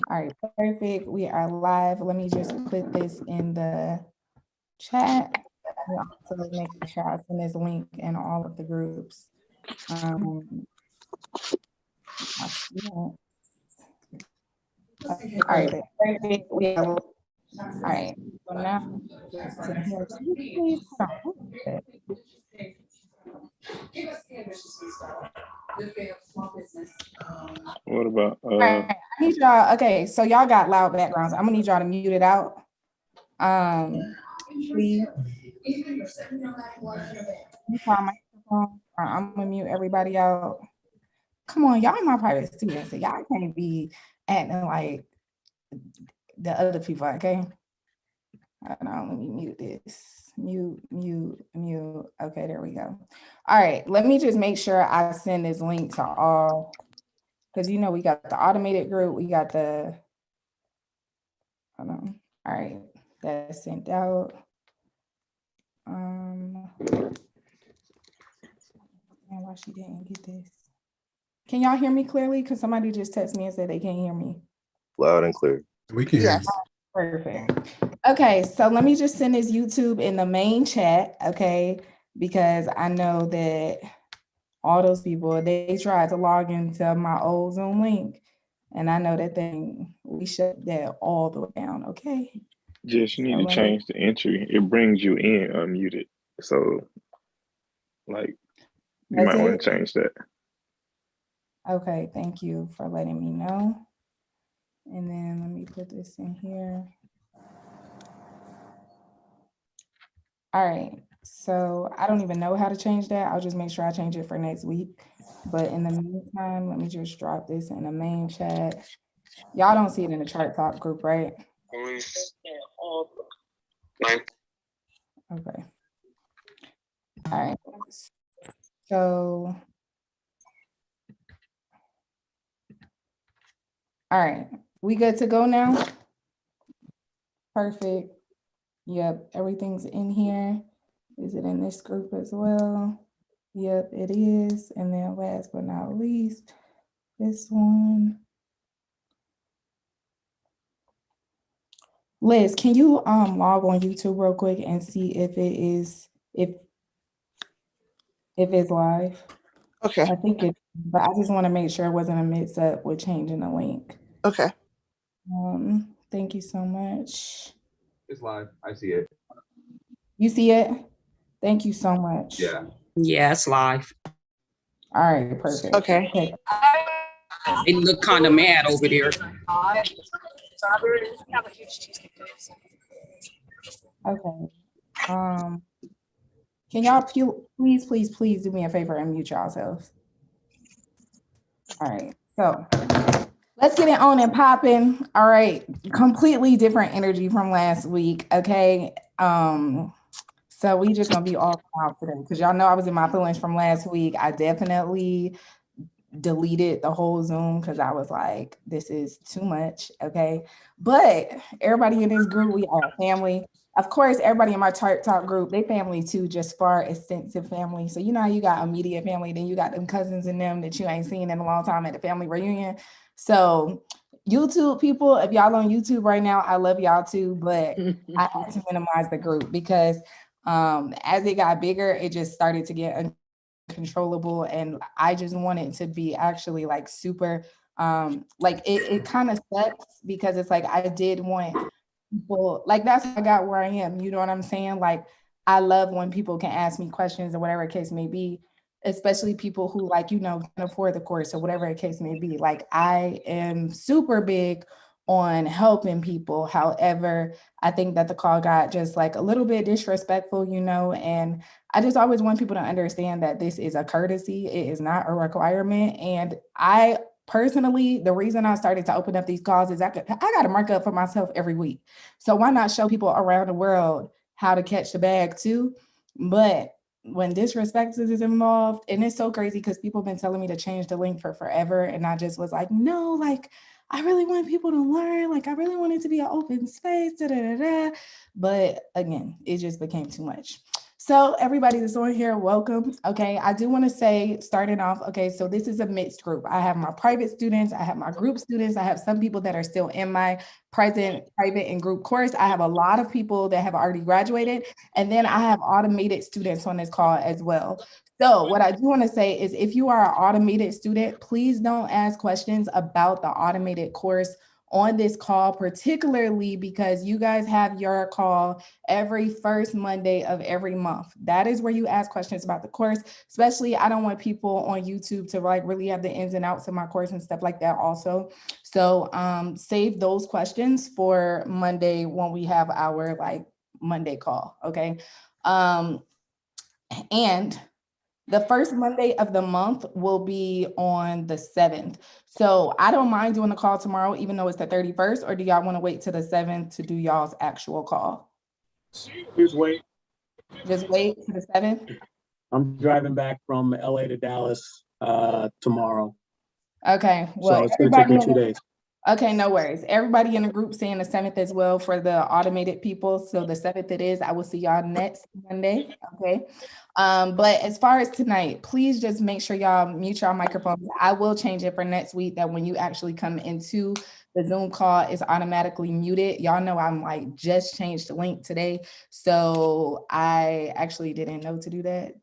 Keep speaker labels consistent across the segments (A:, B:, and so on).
A: All right, perfect. We are live. Let me just put this in the chat. And also make sure I send this link in all of the groups. My students. Okay, all right, perfect. We have, all right. So now, to here, can you please hold on.
B: What about
A: All right, I need y'all. Okay, so y'all got loud backgrounds. I'm gonna need y'all to mute it out. Please. Mute my microphone. I'm gonna mute everybody out. Come on, y'all my private students, so y'all can't be acting like the other people, okay? Hold on, let me mute this. Mute. Okay, there we go. All right, let me just make sure I send this link to all, because you know we got the automated group, we got the, hold on. All right, that's sent out. Why she didn't get this? Can y'all hear me clearly? Because somebody just texted me and said they can't hear me.
C: Loud and clear.
D: We can hear you.
A: Perfect. Okay, so let me just send this YouTube in the main chat, okay? Because I know that all those people, they tried to log into my old Zoom link, and I know that thing, we shut that all the way down, okay?
B: just you need to change the entry. It brings you in unmuted. So like you might want to change that.
A: Okay, thank you for letting me know. And then let me put this in here. All right, so I don't even know how to change that. I'll just make sure I change it for next week. But in the meantime, let me just drop this in the main chat. Y'all don't see it in the chart talk group, right? Okay. All right. So, all right, we good to go now? Perfect. Yep, everything's in here. Is it in this group as well? Yep, it is. And then last but not least, this one. Liz, can you log on YouTube real quick and see if it is, if it's live?
E: Okay.
A: I think it, but I just want to make sure it wasn't a mix up with changing the link.
E: Okay.
A: Thank you so much.
F: It's live. I see it.
A: You see it? Thank you so much.
F: Yeah.
G: Yeah, it's live.
A: All right, perfect.
E: Okay.
G: They look kind of mad over there.
A: Okay. Can y'all please do me a favor and mute yourselves? All right, so let's get it on and popping. All right, completely different energy from last week, okay? So we just gonna be all out today because y'all know I was in my feelings from last week. I definitely deleted the whole Zoom because I was like, this is too much, okay? But everybody in this group, we are a family. Of course, everybody in my chart talk group, they family too, just far extensive family. So you know how you got immediate family, then you got them cousins and them that you ain't seen in a long time at the family reunion. So YouTube people, if y'all on YouTube right now, I love y'all too, but I had to minimize the group because as it got bigger, it just started to get uncontrollable, and I just wanted to be actually like super like it kind of sucks because it's like I did want people, like that's how I got where I am, you know what I'm saying? Like I love when people can ask me questions or whatever the case may be, especially people who like, you know, can afford the course or whatever the case may be. Like I am super big on helping people. However, I think that the call got just like a little bit disrespectful, you know, and I just always want people to understand that this is a courtesy. It is not a requirement. And I personally, the reason I started to open up these calls is I got to mark up for myself every week. So why not show people around the world how to catch the bag too? But when disrespect is involved, and it's so crazy because people have been telling me to change the link for forever. And I just was like, no, like, I really want people to learn. Like, I really want it to be an open space, But again, it just became too much. So everybody that's on here, welcome. Okay, I do want to say, starting off, okay, so this is a mixed group. I have my private students, I have my group students, I have some people that are still in my private and group course. I have a lot of people that have already graduated, and then I have automated students on this call as well. So what I do want to say is if you are an automated student, please don't ask questions about the automated course on this call, particularly because you guys have your call every first Monday of every month. That is where you ask questions about the course. Especially, I don't want people on YouTube to like really have the ins and outs of my course and stuff like that also. So save those questions for Monday when we have our like Monday call, okay? And the first Monday of the month will be on the 7th. So I don't mind doing the call tomorrow, even though it's the 31st, or do y'all want to wait till the 7th to do y'all's actual call?
C: Just wait.
A: Just wait till the 7th?
C: I'm driving back from LA to Dallas tomorrow.
A: Okay,
C: So
A: well,
C: it's gonna take me 2
A: everybody,
C: days.
A: okay, no worries. Everybody in the group saying the 7th as well for the automated people. So the 7th it is. I will see y'all next Monday, okay? But as far as tonight, please just make sure y'all mute your microphones. I will change it for next week that when you actually come into the Zoom call, it's automatically muted. Y'all know I'm like just changed the link today. So I actually didn't know to do that.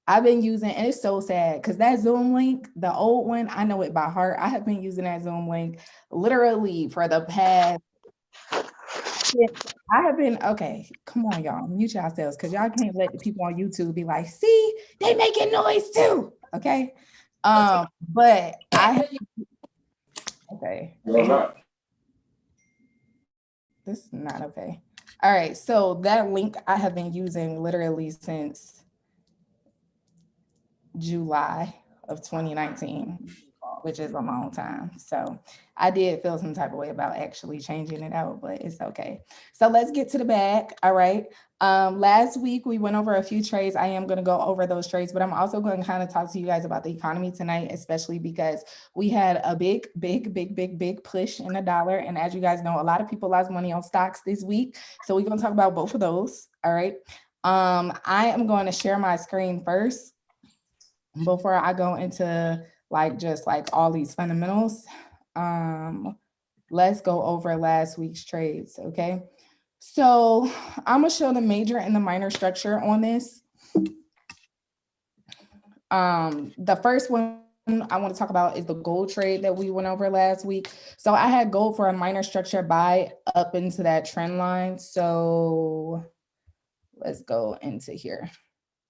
A: I've been using, and it's so sad because that Zoom link, the old one, I know it by heart. I have been using that Zoom link literally for the past, I have been, okay, come on, y'all, mute yourselves because y'all can't let the people on YouTube be like, see, they making noise too, okay? But I have, okay. This is not okay. All right, so that link I have been using literally since July of 2019, which is a long time. So I did feel some type of way about actually changing it out, but it's okay. So let's get to the bag. All right. Last week we went over a few trades. I am going to go over those trades, but I'm also going to kind of talk to you guys about the economy tonight, especially because we had a big push in the dollar. And as you guys know, a lot of people lost money on stocks this week. So we're going to talk about both of those. All right. I am going to share my screen first before I go into like just like all these fundamentals. Let's go over last week's trades, okay? So I'm gonna show the major and the minor structure on this. The first one I want to talk about is the gold trade that we went over last week. So I had gold for a minor structure buy up into that trend line. So let's go into here.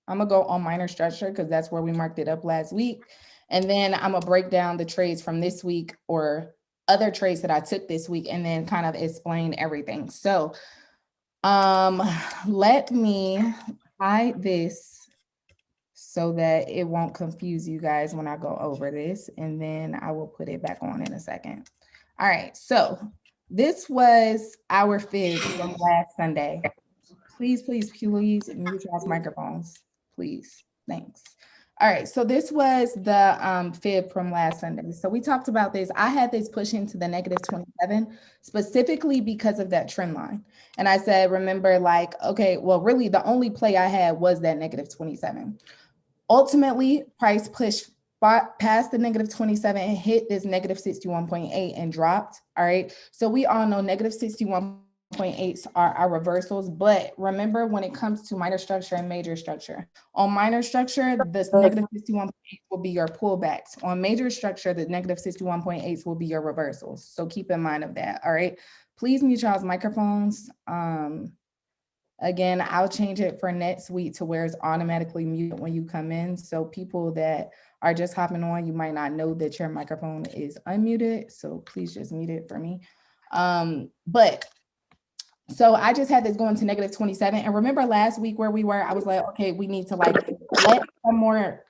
A: I'm gonna go on minor structure because that's where we marked it up last week. And then I'm gonna break down the trades from this week or other trades that I took this week and then kind of explain everything. So let me hide this so that it won't confuse you guys when I go over this, and then I will put it back on in a second. All right, so this was our fib from last Sunday. Please mute y'all's microphones, please. Thanks. All right, so this was the fib from last Sunday. So we talked about this. I had this pushing to the negative 27 specifically because of that trend line. And I said, remember, like, okay, well, really the only play I had was that negative 27. Ultimately, price pushed past the negative 27 and hit this negative 61.8 and dropped. All right, so we all know negative 61.8s are our reversals, but remember when it comes to minor structure and major structure, on minor structure, this negative 61.8 will be your pullbacks. On major structure, the negative 61.8s will be your reversals. So keep in mind of that. All right, please mute y'all's microphones. Again, I'll change it for next week to where it's automatically muted when you come in. So people that are just hopping on, you might not know that your microphone is unmuted. So please just mute it for me. So I just had this going to negative 27. And remember last week where we were, I was like, okay, we need to like let some more.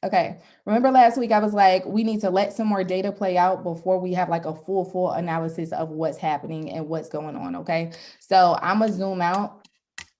A: Okay, remember last week I was like, we need to let some more data play out before we have like a full analysis of what's happening and what's going on, okay? So I'm gonna zoom out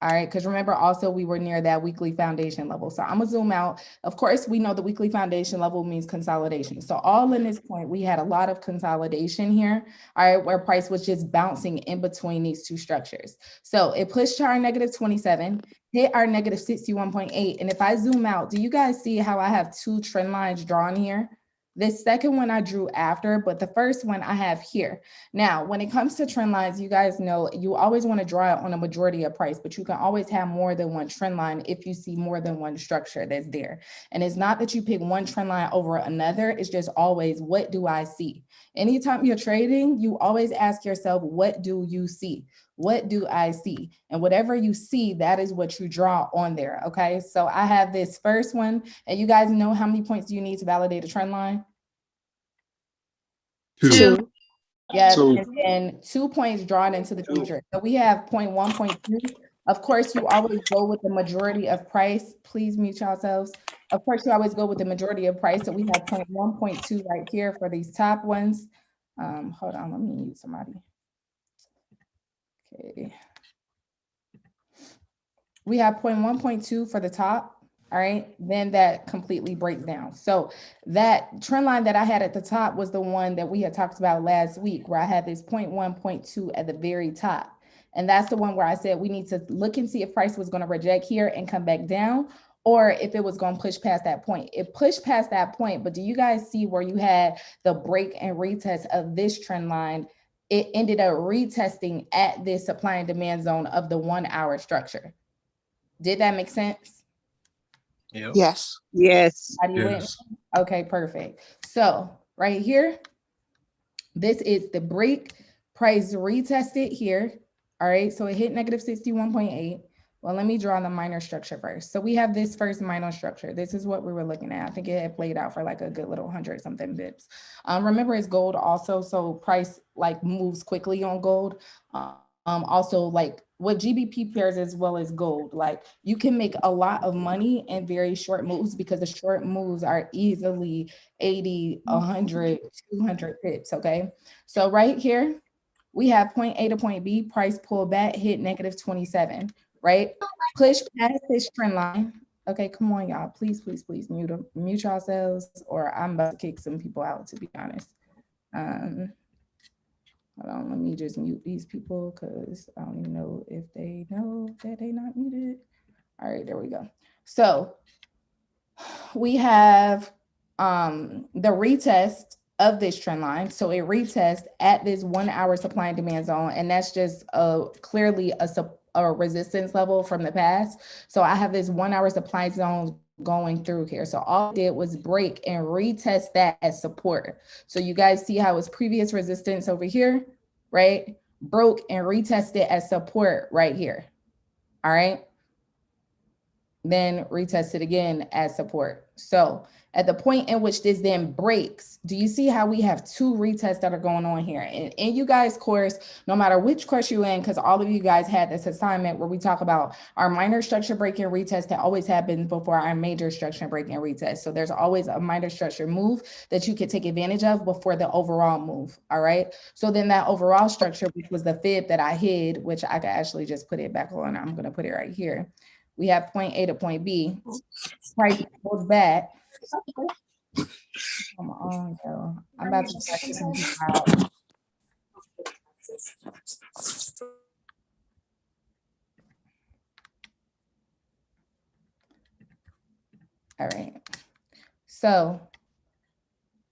A: All right, because remember also we were near that weekly foundation level. So I'm gonna zoom out. Of course, we know the weekly foundation level means consolidation. So all in this point, we had a lot of consolidation here, all right, where price was just bouncing in between these two structures. So it pushed to our negative 27, hit our negative 61.8. And if I zoom out, do you guys see how I have two trend lines drawn here? This second one I drew after, but the first one I have here. Now, when it comes to trend lines, you guys know you always want to draw it on a majority of price, but you can always have more than one trend line if you see more than one structure that's there. And it's not that you pick one trend line over another, it's just always, what do I see? Anytime you're trading, you always ask yourself, what do you see? What do I see? And whatever you see, that is what you draw on there, okay? So I have this first one, and you guys know how many points do you need to validate a trend line?
D: 2.
A: Yes,
B: So-
A: and then 2 points drawn into the future. So we have 0.1, 0.2. Of course, you always go with the majority of price. Please mute yourselves. Of course, you always go with the majority of price. So we have 0.1, 0.2 right here for these top ones. Hold on, let me mute somebody. Okay. We have 0.1, 0.2 for the top. All right, then that completely breaks down. So that trend line that I had at the top was the one that we had talked about last week, where I had this 0.1, 0.2 at the very top. And that's the one where I said we need to look and see if price was going to reject here and come back down, or if it was going to push past that point. It pushed past that point, but do you guys see where you had the break and retest of this trend line? It ended up retesting at this supply and demand zone of the 1 hour structure. Did that make sense?
D: Yes.
E: Yes.
A: Everybody with me? Okay, perfect. So right here, this is the break price retested here. All right, so it hit negative 61.8. Well, let me draw the minor structure first. So we have this first minor structure. This is what we were looking at. I think it had played out for like a good little 100 something bips. Remember, it's gold also, so price like moves quickly on gold. Also, like what GBP pairs as well as gold, like you can make a lot of money in very short moves because the short moves are easily 80, 100, 200 pips, okay? So right here, we have point A to point B, price pull back, hit negative 27, right? Push past this trend line. Okay, come on, y'all. Please, please, please mute yourselves, or I'm about to kick some people out, to be honest. Hold on, let me just mute these people because I don't even know if they know that they're not muted. All right, there we go. So we have the retest of this trend line. So it retests at this 1 hour supply and demand zone, and that's just clearly a resistance level from the past. So I have this 1 hour supply zone going through here. So all I did was break and retest that as support. So you guys see how its previous resistance over here, right? Broke and retested as support right here. All right. Then retest it again as support. So at the point in which this then breaks, do you see how we have two retests that are going on here? And in you guys' course, no matter which course you're in, because all of you guys had this assignment where we talk about our minor structure break and retest that always happens before our major structure break and retest. So there's always a minor structure move that you could take advantage of before the overall move, all right? So then that overall structure, which was the fib that I hid, which I could actually just put it back on, I'm gonna put it right here. We have point A to point B, price goes back. Come on, yo. I'm about to start kicking people out. All right. So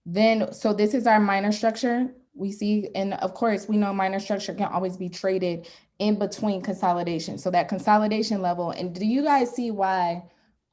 A: this is our minor structure. We see, and of course, we know minor structure can always be traded in between consolidation. So that consolidation level, and do you guys see why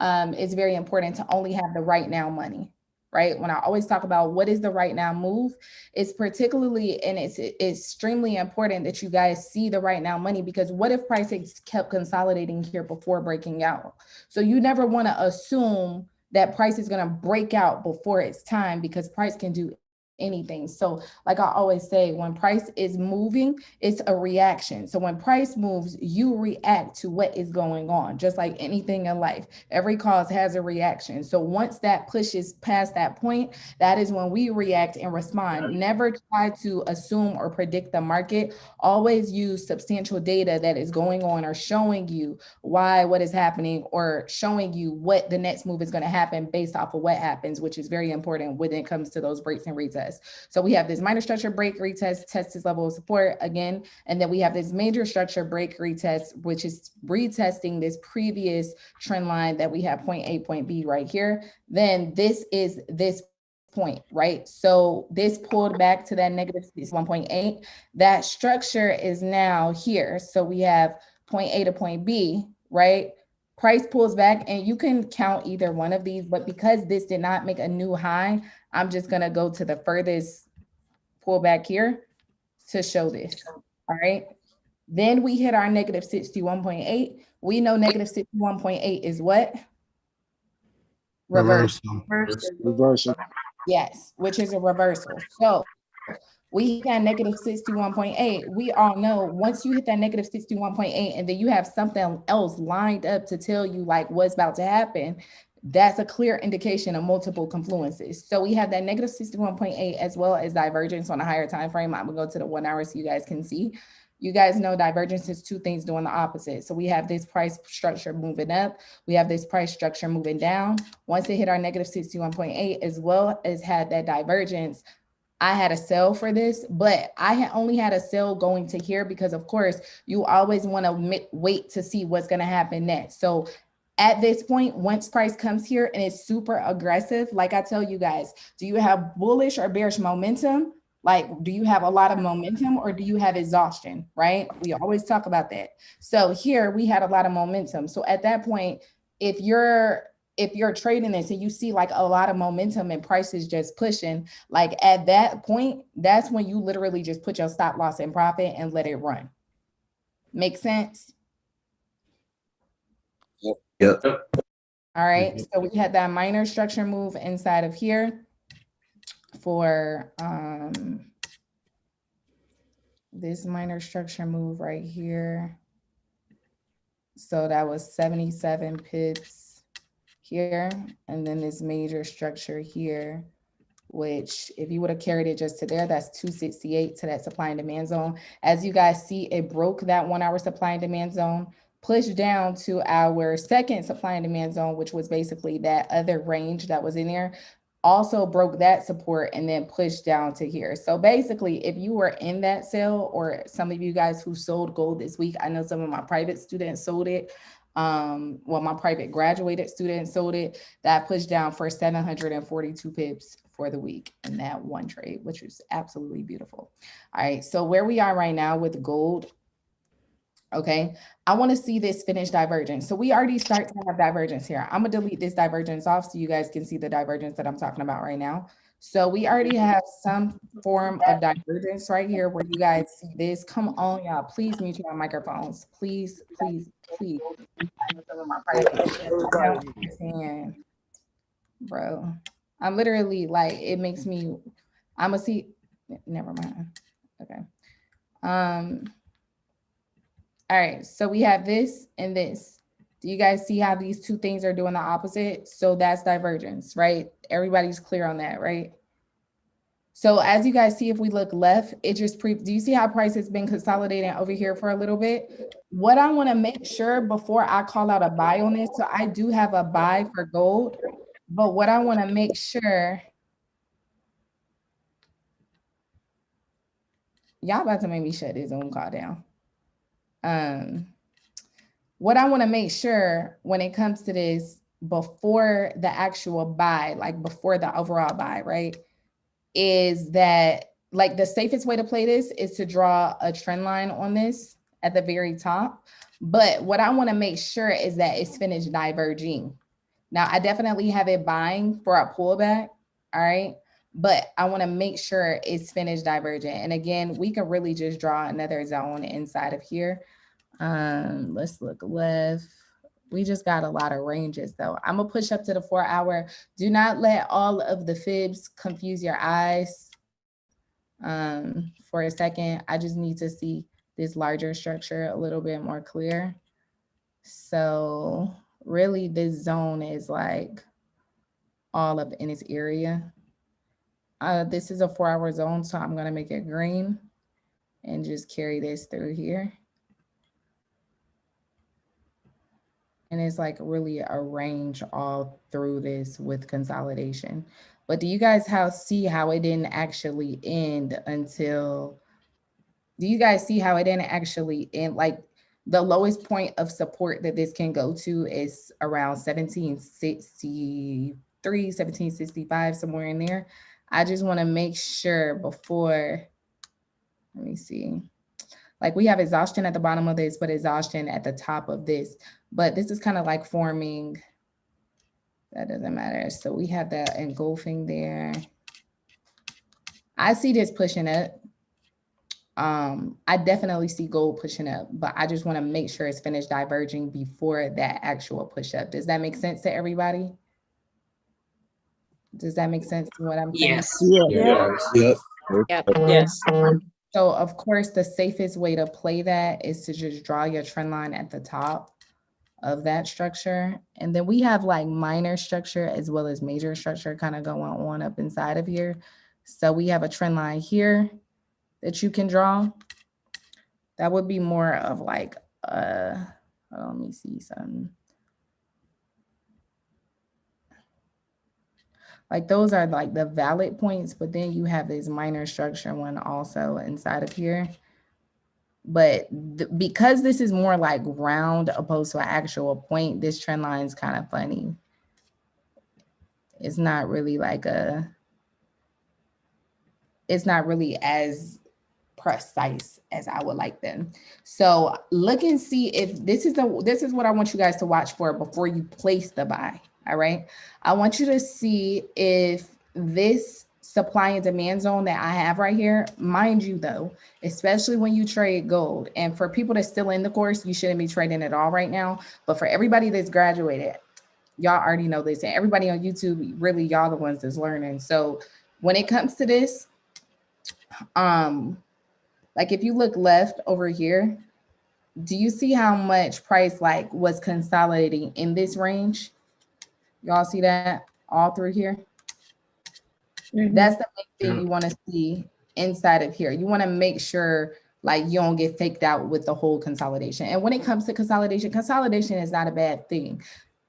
A: it's very important to only have the right now money, right? When I always talk about what is the right now move, it's particularly, and it's extremely important that you guys see the right now money, because what if price kept consolidating here before breaking out? So you never want to assume that price is going to break out before it's time, because price can do anything. So like I always say, when price is moving, it's a reaction. So when price moves, you react to what is going on, just like anything in life. Every cause has a reaction. So once that pushes past that point, that is when we react and respond. Never try to assume or predict the market. Always use substantial data that is going on or showing you why what is happening, or showing you what the next move is going to happen based off of what happens, which is very important when it comes to those breaks and retests. So we have this minor structure break retest, test this level of support again, and then we have this major structure break retest, which is retesting this previous trend line that we have point A, point B right here. Then this is this point, right? So this pulled back to that negative 1.8. That structure is now here. So we have point A to point B, right? Price pulls back, and you can count either one of these, but because this did not make a new high, I'm just gonna go to the furthest pullback here to show this, all right? Then we hit our negative 61.8. We know negative 61.8 is what? Reversal.
D: Reversal.
A: Yes, which is a reversal. So we hit that negative 61.8. We all know once you hit that negative 61.8 and then you have something else lined up to tell you like what's about to happen, that's a clear indication of multiple confluences. So we have that negative 61.8 as well as divergence on a higher time frame. I'm gonna go to the 1 hour so you guys can see. You guys know divergence is two things doing the opposite. So we have this price structure moving up. We have this price structure moving down. Once it hit our negative 61.8 as well as had that divergence, I had a sell for this, but I only had a sell going to here because of course you always want to wait to see what's going to happen next. So at this point, once price comes here and it's super aggressive, like I tell you guys, do you have bullish or bearish momentum? Like, do you have a lot of momentum or do you have exhaustion, right? We always talk about that. So here we had a lot of momentum. So at that point, if you're trading this and you see like a lot of momentum and prices just pushing, like at that point, that's when you literally just put your stop loss in profit and let it run. Make sense?
D: Yep.
A: All right, so we had that minor structure move inside of here for this minor structure move right here. So that was 77 pips here, and then this major structure here, which if you would have carried it just to there, that's 268 to that supply and demand zone. As you guys see, it broke that 1 hour supply and demand zone, pushed down to our second supply and demand zone, which was basically that other range that was in there, also broke that support and then pushed down to here. So basically, if you were in that sale, or some of you guys who sold gold this week, I know some of my private students sold it. Well, my private graduated students sold it. That pushed down for 742 pips for the week in that one trade, which was absolutely beautiful. All right, so where we are right now with gold, okay, I want to see this finish divergence. So we already start to have divergence here. I'm gonna delete this divergence off so you guys can see the divergence that I'm talking about right now. So we already have some form of divergence right here where you guys see this. Come on, y'all, please mute your microphones. Please, please, please. I don't understand, bro. I'm literally like, it makes me, I'm gonna see, never mind. Okay. All right, so we have this and this. Do you guys see how these two things are doing the opposite? So that's divergence, right? Everybody's clear on that, right? So as you guys see, if we look left, it just do you see how price has been consolidating over here for a little bit? What I want to make sure before I call out a buy on this, so I do have a buy for gold, but what I want to make sure, y'all about to make me shut this Zoom call down. What I want to make sure when it comes to this before the actual buy, like before the overall buy, right, is that like the safest way to play this is to draw a trend line on this at the very top. But what I want to make sure is that it's finished diverging. Now, I definitely have it buying for a pullback, all right? But I want to make sure it's finished divergent. And again, we can really just draw another zone inside of here. Let's look left. We just got a lot of ranges though. I'm gonna push up to the 4 hour. Do not let all of the fibs confuse your eyes. for a second. I just need to see this larger structure a little bit more clear. So really this zone is like all up in this area. This is a 4-hour zone, so I'm gonna make it green and just carry this through here. And it's like really arrange all through this with consolidation. But do you guys see how it didn't actually end until, do you guys see how it didn't actually end? Like the lowest point of support that this can go to is around 1763, 1765, somewhere in there. I just want to make sure before, let me see. Like we have exhaustion at the bottom of this, but exhaustion at the top of this. But this is kind of like forming, that doesn't matter. So we have that engulfing there. I see this pushing up. I definitely see gold pushing up, but I just want to make sure it's finished diverging before that actual push up. Does that make sense to everybody? Does that make sense to what I'm saying?
G: Yes.
B: Yeah.
D: Yep.
G: Yes.
A: So of course, the safest way to play that is to just draw your trend line at the top of that structure. And then we have like minor structure as well as major structure kind of going on up inside of here. So we have a trend line here that you can draw. That would be more of like, let me see something. Like those are like the valid points, but then you have this minor structure one also inside of here. But because this is more like round opposed to an actual point, this trend line is kind of funny. It's not really like it's not really as precise as I would like them. So look and see if this is what I want you guys to watch for before you place the buy. All right. I want you to see if this supply and demand zone that I have right here, mind you though, especially when you trade gold, and for people that's still in the course, you shouldn't be trading at all right now. But for everybody that's graduated, y'all already know this, and everybody on YouTube, really y'all the ones that's learning. So when it comes to this, like if you look left over here, do you see how much price like was consolidating in this range? Y'all see that all through here? That's the main thing you want to see inside of here. You want to make sure like you don't get faked out with the whole consolidation. And when it comes to consolidation, consolidation is not a bad thing.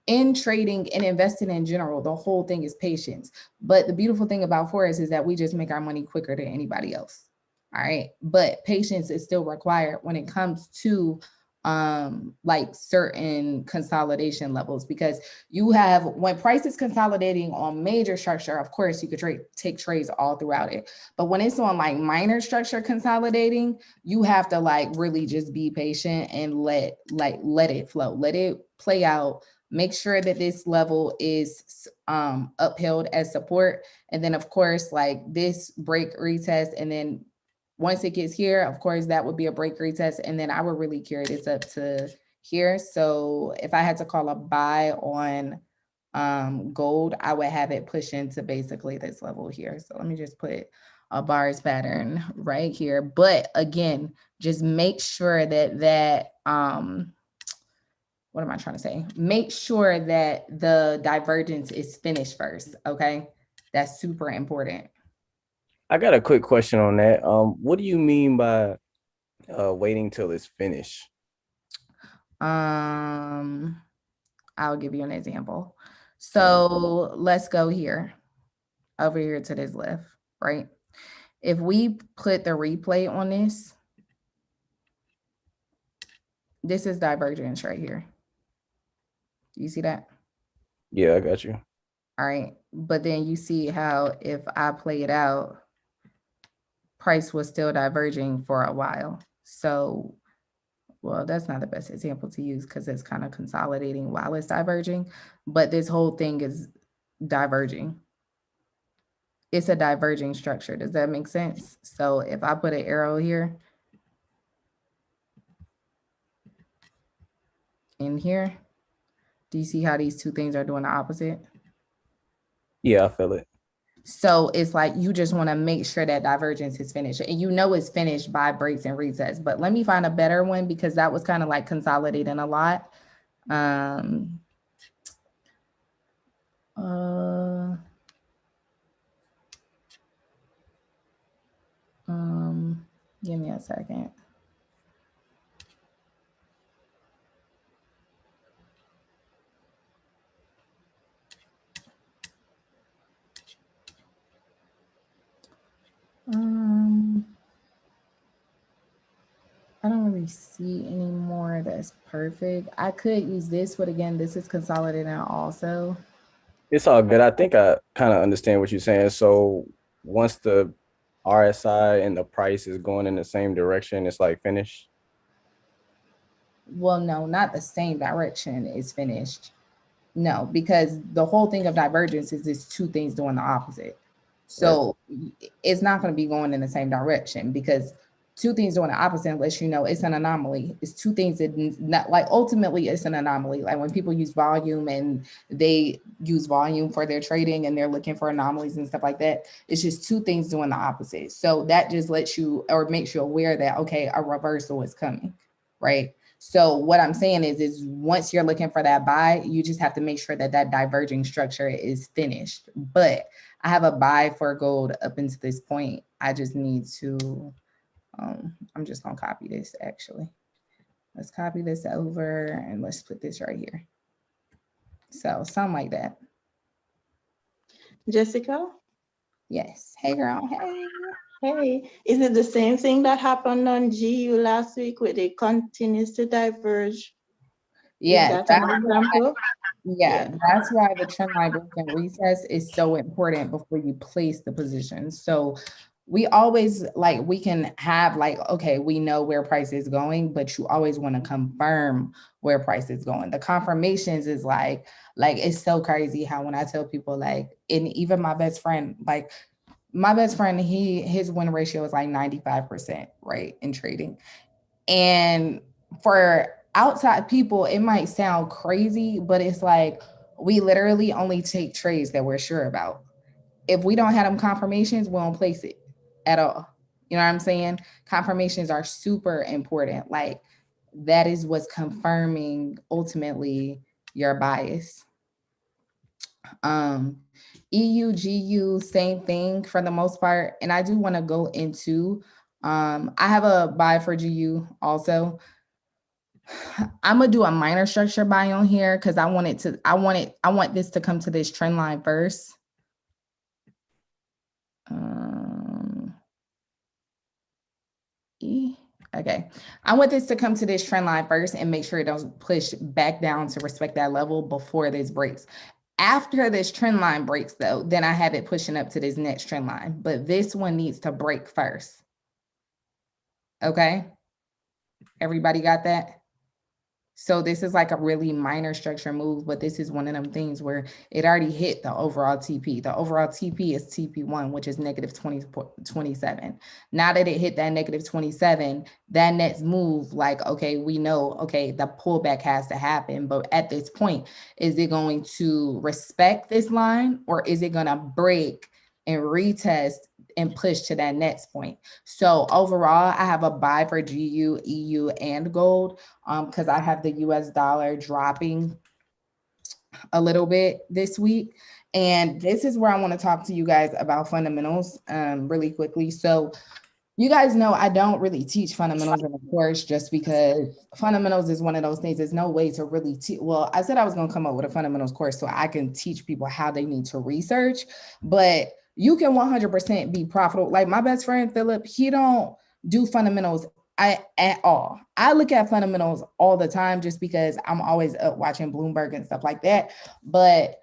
A: In trading and investing in general, the whole thing is patience. But the beautiful thing about Forex is that we just make our money quicker than anybody else. All right. But patience is still required when it comes to like certain consolidation levels, because you have, when price is consolidating on major structure, of course you could take trades all throughout it. But when it's on like minor structure consolidating, you have to like really just be patient and let it flow, let it play out. Make sure that this level is upheld as support. And then of course, like this break retest, and then once it gets here, of course, that would be a break retest. And then I would really carry this up to here. So if I had to call a buy on gold, I would have it push into basically this level here. So let me just put a bars pattern right here. But again, just make sure that what am I trying to say? Make sure that the divergence is finished first, okay? That's super important.
E: I got a quick question on that. What do you mean by waiting till it's finished?
A: I'll give you an example. So let's go here, over here to this left, right? If we put the replay on this is divergence right here. You see that?
E: Yeah, I got you.
A: All right. But then you see how if I play it out, price was still diverging for a while. So, well, that's not the best example to use because it's kind of consolidating while it's diverging, but this whole thing is diverging. It's a diverging structure. Does that make sense? So if I put an arrow here, in here, do you see how these two things are doing the opposite?
E: Yeah, I feel it.
A: So it's like you just want to make sure that divergence is finished, and you know it's finished by breaks and resets. But let me find a better one because that was kind of like consolidating a lot. Give me a second. I don't really see any more that's perfect. I could use this, but again, this is consolidating also.
E: It's all good. I think I kind of understand what you're saying. So once the RSI and the price is going in the same direction, it's like finished.
A: Well, no, not the same direction is finished. No, because the whole thing of divergence is two things doing the opposite. So it's not going to be going in the same direction because two things doing the opposite unless you know it's an anomaly. It's two things that not like ultimately it's an anomaly. Like when people use volume and they use volume for their trading and they're looking for anomalies and stuff like that, it's just two things doing the opposite. So that just lets you or makes you aware that, okay, a reversal is coming, right? So what I'm saying is once you're looking for that buy, you just have to make sure that that diverging structure is finished. But I have a buy for gold up into this point. I just need to, I'm just gonna copy this actually. Let's copy this over and let's put this right here. So something like that.
H: Jessica?
A: Yes. Hey girl, hey.
H: Hey, is it the same thing that happened on GU last week where they continues to diverge?
A: Yeah,
H: Is that an example?
A: yeah, that's why the trend line break and recess is so important before you place the position. So we always like we can have like, okay, we know where price is going, but you always want to confirm where price is going. The confirmations is like it's so crazy how when I tell people like, and even my best friend, like my best friend, his win ratio is like 95%, right, in trading. And for outside people, it might sound crazy, but it's like we literally only take trades that we're sure about. If we don't have them confirmations, we won't place it at all. You know what I'm saying? Confirmations are super important. Like that is what's confirming ultimately your bias. EU, GU, same thing for the most part. And I do want to go into, I have a buy for GU also. I'm gonna do a minor structure buy on here because I want this to come to this trend line first. Okay, I want this to come to this trend line first and make sure it doesn't push back down to respect that level before this breaks. After this trend line breaks though, then I have it pushing up to this next trend line, but this one needs to break first. Okay, everybody got that? So this is like a really minor structure move, but this is one of them things where it already hit the overall TP. The overall TP is TP1, which is negative 27. Now that it hit that negative 27, that next move, like, okay, we know, okay, the pullback has to happen. But at this point, is it going to respect this line or is it going to break and retest and push to that next point? So overall, I have a buy for GU, EU, and gold because I have the US dollar dropping a little bit this week. And this is where I want to talk to you guys about fundamentals really quickly. So you guys know I don't really teach fundamentals in the course just because fundamentals is one of those things. There's no way to really teach. Well, I said I was going to come up with a fundamentals course so I can teach people how they need to research, but you can 100% be profitable. Like my best friend, Philip, he don't do fundamentals at all. I look at fundamentals all the time just because I'm always up watching Bloomberg and stuff like that. But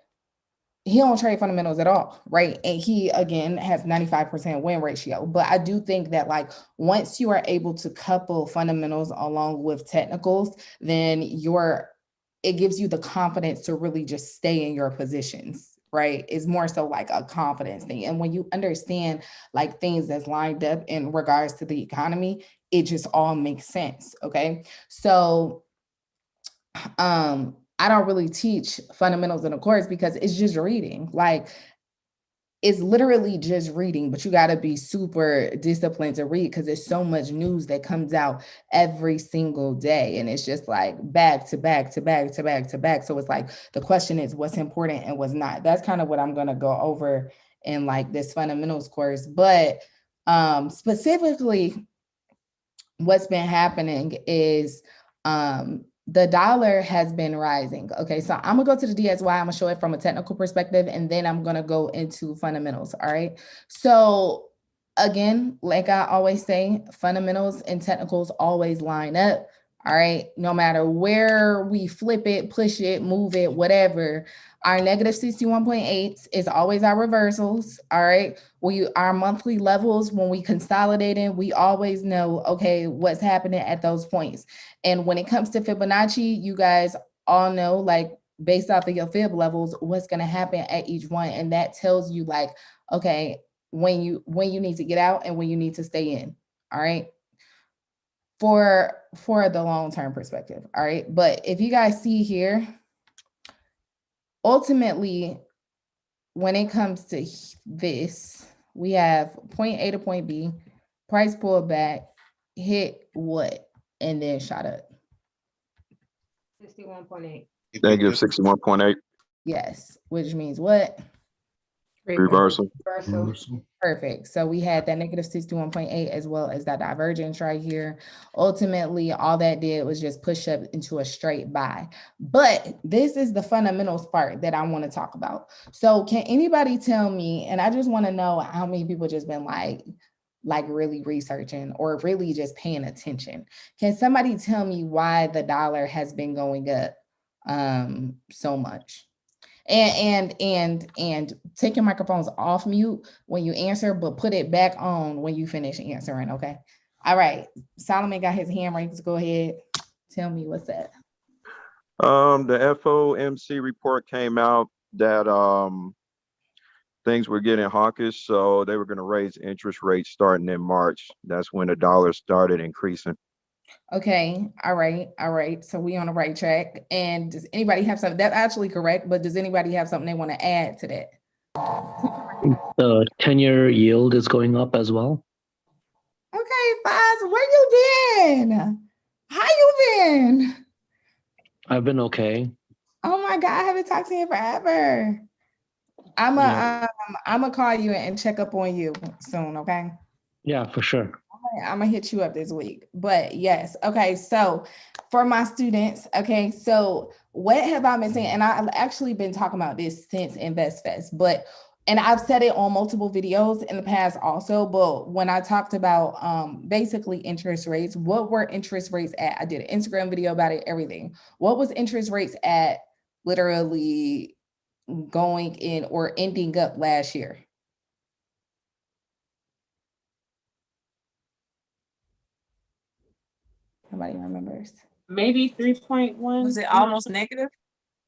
A: he don't trade fundamentals at all, right? And he, again, has 95% win ratio. But I do think that like once you are able to couple fundamentals along with technicals, then it gives you the confidence to really just stay in your positions, right? It's more so like a confidence thing. And when you understand like things that's lined up in regards to the economy, it just all makes sense, okay? So, I don't really teach fundamentals in the course because it's just reading. Like it's literally just reading, but you got to be super disciplined to read because there's so much news that comes out every single day. And it's just like back to back to back to back to back. So it's like the question is what's important and what's not. That's kind of what I'm going to go over in like this fundamentals course. But specifically, what's been happening is the dollar has been rising. Okay, so I'm gonna go to the DSY, I'm gonna show it from a technical perspective, and then I'm gonna go into fundamentals. All right, so again, like I always say, fundamentals and technicals always line up. All right, no matter where we flip it, push it, move it, whatever, our negative 61.8 is always our reversals. All right, our monthly levels, when we consolidate in, we always know, okay, what's happening at those points. And when it comes to Fibonacci, you guys all know, like based off of your fib levels, what's going to happen at each one. And that tells you like, okay, when you need to get out and when you need to stay in. All right. For the long-term perspective. All right. But if you guys see here, ultimately, when it comes to this, we have point A to point B, price pull back, hit what, and then shot up.
I: 61.8.
D: Negative 61.8.
A: Yes, which means what?
D: Reversal.
A: Perfect. So we had that negative 61.8 as well as that divergence right here. Ultimately, all that did was just push up into a straight buy. But this is the fundamentals part that I want to talk about. So can anybody tell me, and I just want to know how many people just been like really researching or really just paying attention. Can somebody tell me why the dollar has been going up so much? And take your microphones off mute when you answer, but put it back on when you finish answering, okay? All right, Solomon got his hand raised. Go ahead, tell me what's that.
D: The FOMC report came out that things were getting hawkish, so they were going to raise interest rates starting in March. That's when the dollar started increasing.
A: Okay, all right. So we on the right track. And does anybody have something? That's actually correct, but does anybody have something they want to add to that?
J: The 10-year yield is going up as well.
A: Okay, Foz, where you been? How you been?
J: I've been okay.
A: Oh my God, I haven't talked to you forever. I'm gonna call you and check up on you soon, okay?
J: Yeah, for sure.
A: I'm gonna hit you up this week. But yes, okay. So for my students, okay, so what have I been saying? And I've actually been talking about this since InvestFest, and I've said it on multiple videos in the past also, but when I talked about basically interest rates, what were interest rates at? I did an Instagram video about it, everything. What was interest rates at literally going in or ending up last year? Nobody remembers.
I: Maybe 3.1.
K: Was it almost negative?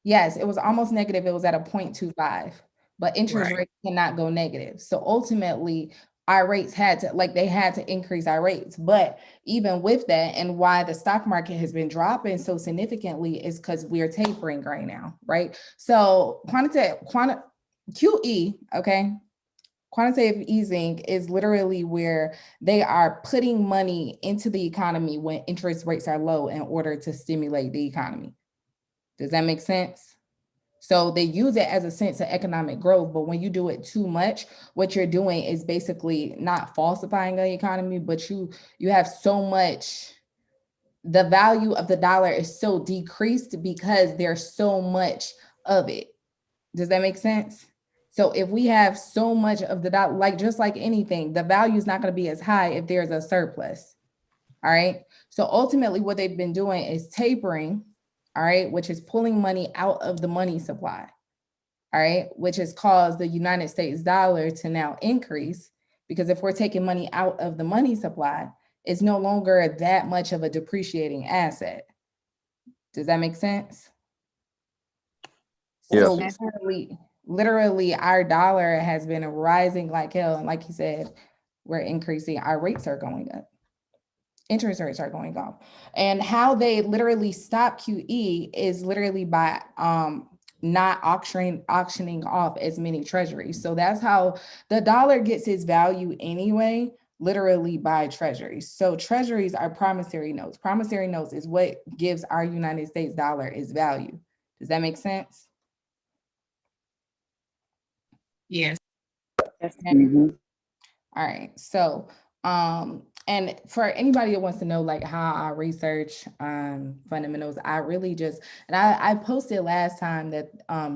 A: Yes, it was almost negative. It was at a 0.25, but interest rates cannot go negative. So ultimately, our rates had to increase our rates. But even with that, and why the stock market has been dropping so significantly is because we're tapering right now, right? So QE, okay? Quantitative easing is literally where they are putting money into the economy when interest rates are low in order to stimulate the economy. Does that make sense? So they use it as a sense of economic growth, but when you do it too much, what you're doing is basically not falsifying the economy, but you have so much, the value of the dollar is so decreased because there's so much of it. Does that make sense? So if we have so much of the dollar, like just like anything, the value is not going to be as high if there's a surplus. All right. So ultimately what they've been doing is tapering, all right, which is pulling money out of the money supply, all right, which has caused the United States dollar to now increase, because if we're taking money out of the money supply, it's no longer that much of a depreciating asset. Does that make sense?
D: Yeah.
A: So literally our dollar has been rising like hell. And like you said, we're increasing, our rates are going up. Interest rates are going up. And how they literally stop QE is literally by not auctioning off as many treasuries. So that's how the dollar gets its value anyway, literally by treasuries. So treasuries are promissory notes. Promissory notes is what gives our United States dollar its value. Does that make sense?
G: Yes.
A: Okay. All right. So, and for anybody that wants to know like how I research fundamentals, I really just, and I posted last time that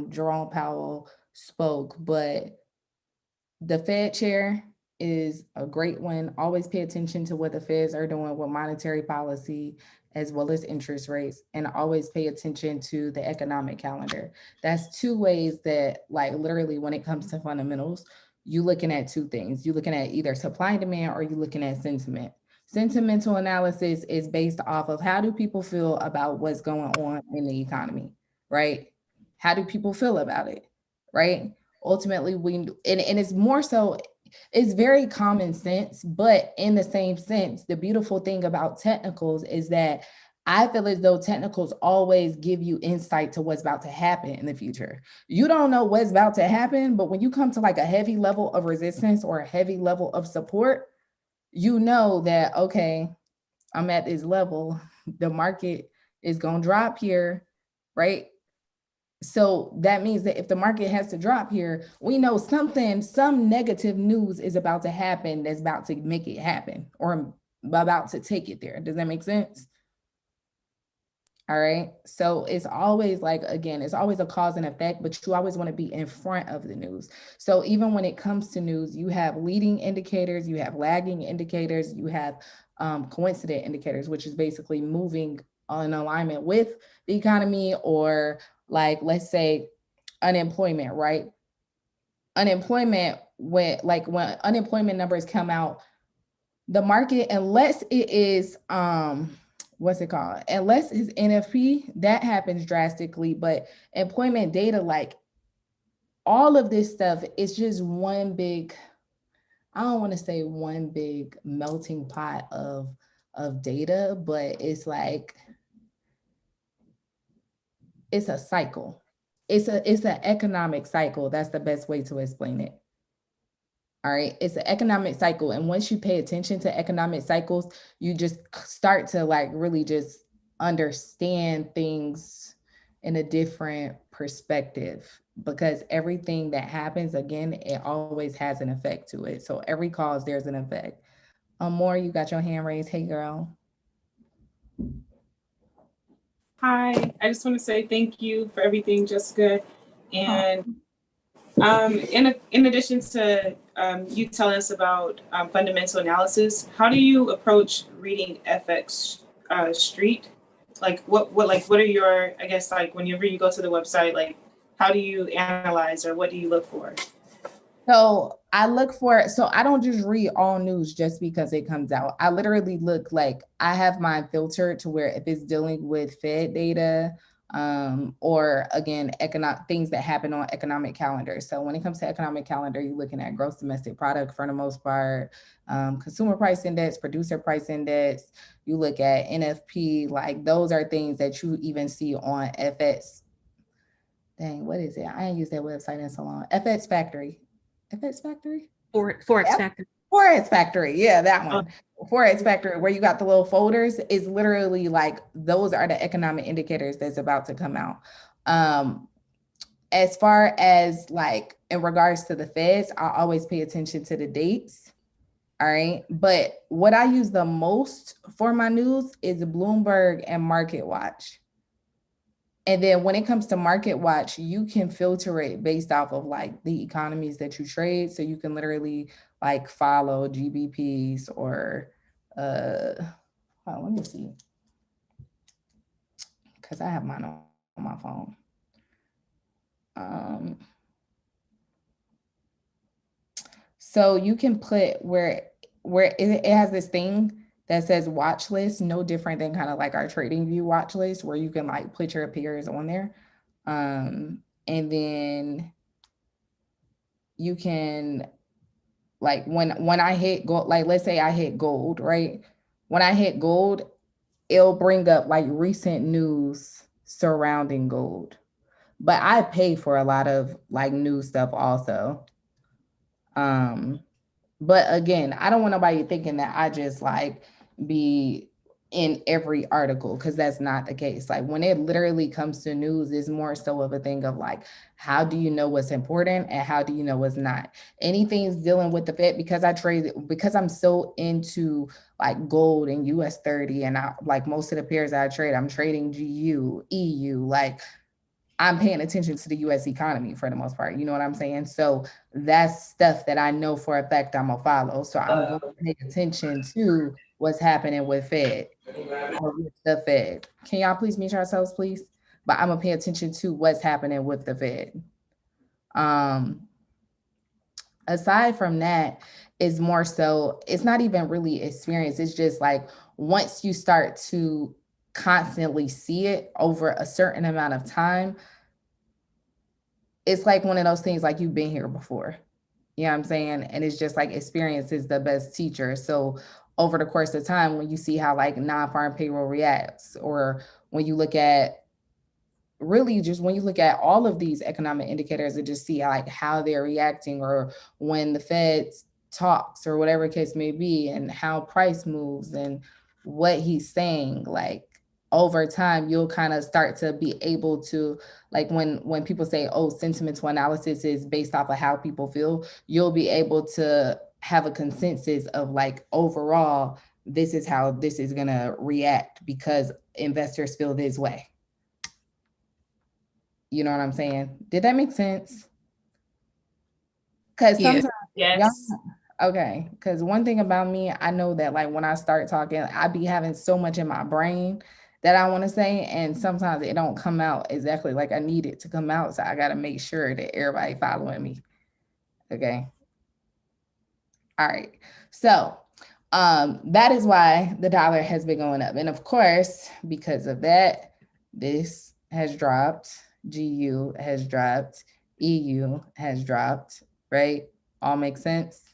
A: Jerome Powell spoke, but the Fed chair is a great one. Always pay attention to what the Feds are doing with monetary policy as well as interest rates, and always pay attention to the economic calendar. That's two ways that like literally when it comes to fundamentals, you're looking at two things. You're looking at either supply and demand or you're looking at sentiment. Sentimental analysis is based off of how do people feel about what's going on in the economy, right? How do people feel about it, right? Ultimately, and it's more so, it's very common sense, but in the same sense, the beautiful thing about technicals is that I feel as though technicals always give you insight to what's about to happen in the future. You don't know what's about to happen, but when you come to like a heavy level of resistance or a heavy level of support, you know that, okay, I'm at this level, the market is going to drop here, right? So that means that if the market has to drop here, we know some negative news is about to happen that's about to make it happen or about to take it there. Does that make sense? All right. So it's always like, again, it's always a cause and effect, but you always want to be in front of the news. So even when it comes to news, you have leading indicators, you have lagging indicators, you have coincident indicators, which is basically moving in alignment with the economy, or like, let's say unemployment, right? Unemployment, when unemployment numbers come out, the market, unless it is, what's it called? Unless it's NFP, that happens drastically, but employment data, like all of this stuff is just one big, I don't want to say one big melting pot of data, but it's like, it's a cycle. It's an economic cycle. That's the best way to explain it. All right, it's an economic cycle. And once you pay attention to economic cycles, you just start to like really just understand things in a different perspective, because everything that happens, again, it always has an effect to it. So every cause, there's an effect. More, you got your hand raised. Hey, girl.
I: Hi, I just want to say thank you for everything, Jessica. And in addition to you telling us about fundamental analysis, how do you approach reading FX Street? Like what are your, I guess, like whenever you go to the website, like how do you analyze or what do you look for?
A: So I look for, so I don't just read all news just because it comes out. I literally look, like I have mine filtered to where if it's dealing with Fed data, or again, things that happen on economic calendar. So when it comes to economic calendar, you're looking at gross domestic product for the most part, consumer price index, producer price index. You look at NFP, like those are things that you even see on FX. Dang, what is it? I ain't used that website in so long. FX Factory. FX Factory?
G: Forex Factory.
A: Forex Factory, yeah, that one. Forex Factory, where you got the little folders, is literally like, those are the economic indicators that's about to come out. As far as like, in regards to the Feds, I always pay attention to the dates, all right? But what I use the most for my news is Bloomberg and Market Watch. And then when it comes to Market Watch, you can filter it based off of like the economies that you trade. So you can literally like follow GBPs or, let me see. Cause I have mine on my phone. So you can put where it has this thing that says watch list, no different than kind of like our trading view watch list, where you can like put your peers on there. And then you can, like when I hit gold, like let's say I hit gold, right? When I hit gold, it'll bring up like recent news surrounding gold. but I pay for a lot of like new stuff also. But again, I don't want nobody thinking that I just like be in every article, because that's not the case. Like when it literally comes to news, it's more so of a thing of like, how do you know what's important and how do you know what's not? Anything's dealing with the Fed, because I trade, because I'm so into like gold and US 30, and I like most of the pairs that I trade, I'm trading GU, EU, like I'm paying attention to the US economy for the most part. You know what I'm saying? So that's stuff that I know for a fact I'm gonna follow. So I'm going to pay attention to what's happening with Fed or with the Fed. Can y'all please mute yourselves, please? But I'm gonna pay attention to what's happening with the Fed. Aside from that, is more so, it's not even really experience. It's just like once you start to constantly see it over a certain amount of time, it's like one of those things like you've been here before. You know what I'm saying? And it's just like experience is the best teacher. So over the course of time, when you see how like non-farm payroll reacts, or when you look at really just when you look at all of these economic indicators and just see like how they're reacting, or when the Fed talks or whatever case may be, and how price moves and what he's saying, like over time, you'll kind of start to be able to, like when people say, oh, sentimental analysis is based off of how people feel, you'll be able to have a consensus of like, overall, this is how this is gonna react because investors feel this way. You know what I'm saying? Did that make sense? Because sometimes,
I: Yes.
A: okay, because one thing about me, I know that like when I start talking, I be having so much in my brain that I want to say, and sometimes it don't come out exactly like I need it to come out. So I got to make sure that everybody following me. Okay. All right. So that is why the dollar has been going up. And of course, because of that, this has dropped, GU has dropped, EU has dropped, right? All makes sense?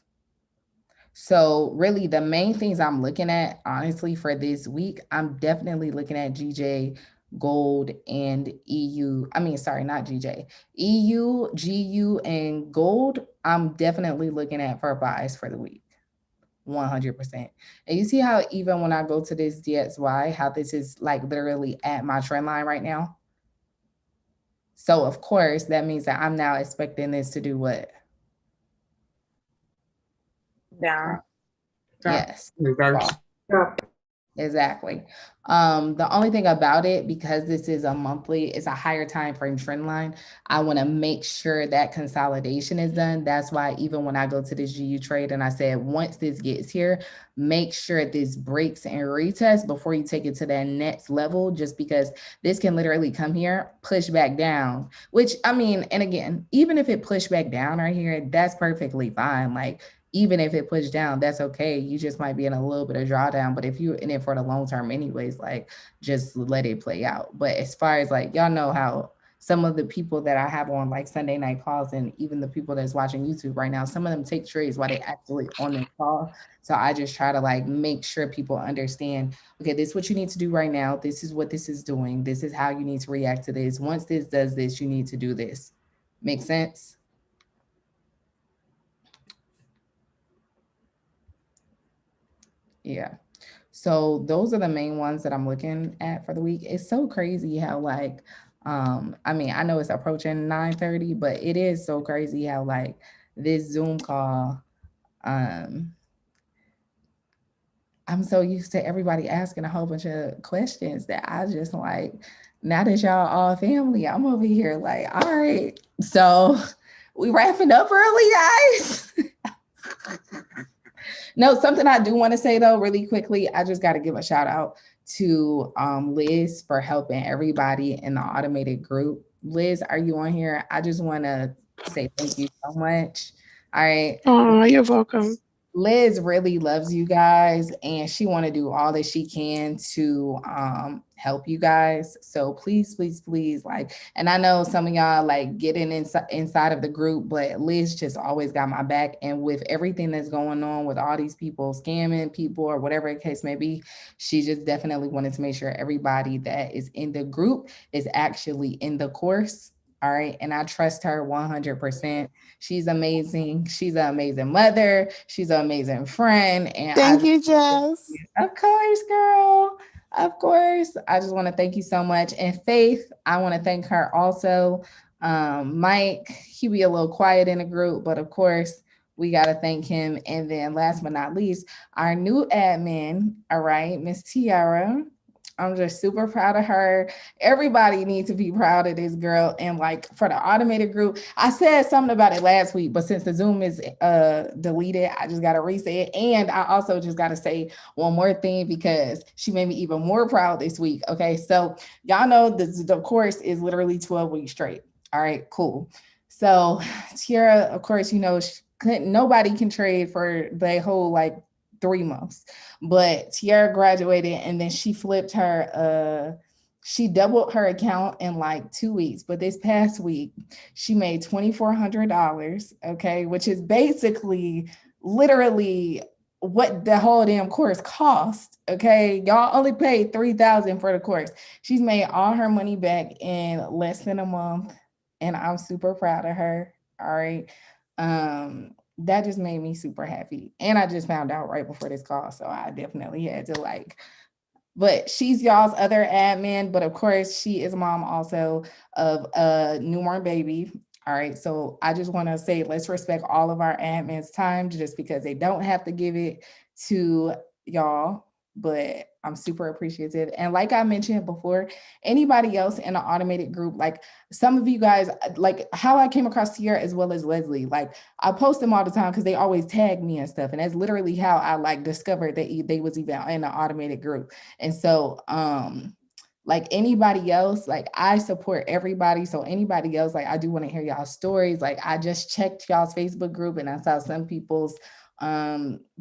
A: So really the main things I'm looking at, honestly, for this week, I'm definitely looking at GJ, gold, and EU. I mean, sorry, not GJ. EU, GU, and gold, I'm definitely looking at for buys for the week. 100%. And you see how even when I go to this DXY, how this is like literally at my trend line right now? So of course, that means that I'm now expecting this to do what?
G: Down.
A: Yes.
C: Reverse.
A: Exactly. The only thing about it, because this is a monthly, it's a higher time frame trend line, I want to make sure that consolidation is done. That's why even when I go to this GU trade and I said, once this gets here, make sure this breaks and retests before you take it to that next level, just because this can literally come here, push back down, which I mean, and again, even if it pushed back down right here, that's perfectly fine. Like, even if it pushed down, that's okay. You just might be in a little bit of drawdown, but if you're in it for the long term anyways, like just let it play out. But as far as like, y'all know how some of the people that I have on like Sunday night calls, and even the people that's watching YouTube right now, some of them take trades while they actually on the call. So I just try to like make sure people understand, okay, this is what you need to do right now. This is what this is doing. This is how you need to react to this. Once this does this, you need to do this. Make sense? Yeah. So those are the main ones that I'm looking at for the week. It's so crazy how like, I mean, I know it's approaching 9:30, but it is so crazy how like this Zoom call, I'm so used to everybody asking a whole bunch of questions that I just like, now that y'all all family, I'm over here like, all right, so we wrapping up early, guys. No, something I do want to say though, really quickly, I just got to give a shout out to Liz for helping everybody in the automated group. Liz, are you on here? I just want to say thank you so much. All right.
K: Oh, you're welcome.
A: Liz really loves you guys, and she want to do all that she can to help you guys. So please, please, please, like, and I know some of y'all like getting inside of the group, but Liz just always got my back. And with everything that's going on with all these people scamming people or whatever the case may be, she just definitely wanted to make sure everybody that is in the group is actually in the course. All right. And I trust her 100%. She's amazing. She's an amazing mother. She's an amazing friend. And
K: Thank you, Jess.
A: of course, girl. Of course. I just want to thank you so much. And Faith, I want to thank her also. Mike, he be a little quiet in the group, but of course, we got to thank him. And then last but not least, our new admin, all right, Miss Tiara. I'm just super proud of her. Everybody needs to be proud of this girl. And like for the automated group, I said something about it last week, but since the Zoom is deleted, I just got to reset it. And I also just got to say one more thing because she made me even more proud this week. Okay, so y'all know the course is literally 12 weeks straight. All right, cool. So Tiara, of course, you know, nobody can trade for the whole like 3 months, but Tiara graduated and then she flipped she doubled her account in like 2 weeks. But this past week, she made $2,400, okay, which is basically literally what the whole damn course cost. Okay, y'all only paid $3,000 for the course. She's made all her money back in less than a month, and I'm super proud of her. All right. That just made me super happy. And I just found out right before this call. So I definitely had to like, but she's y'all's other admin. But of course, she is mom also of a newborn baby. All right. So I just want to say, let's respect all of our admins' time just because they don't have to give it to y'all. But I'm super appreciative. And like I mentioned before, anybody else in the automated group, like some of you guys, like how I came across Tiara as well as Leslie, like I post them all the time because they always tag me and stuff. And that's literally how I like discovered that they was even in the automated group. And so, like anybody else, like I support everybody. So anybody else, like I do want to hear y'all's stories. Like I just checked y'all's Facebook group and I saw some people's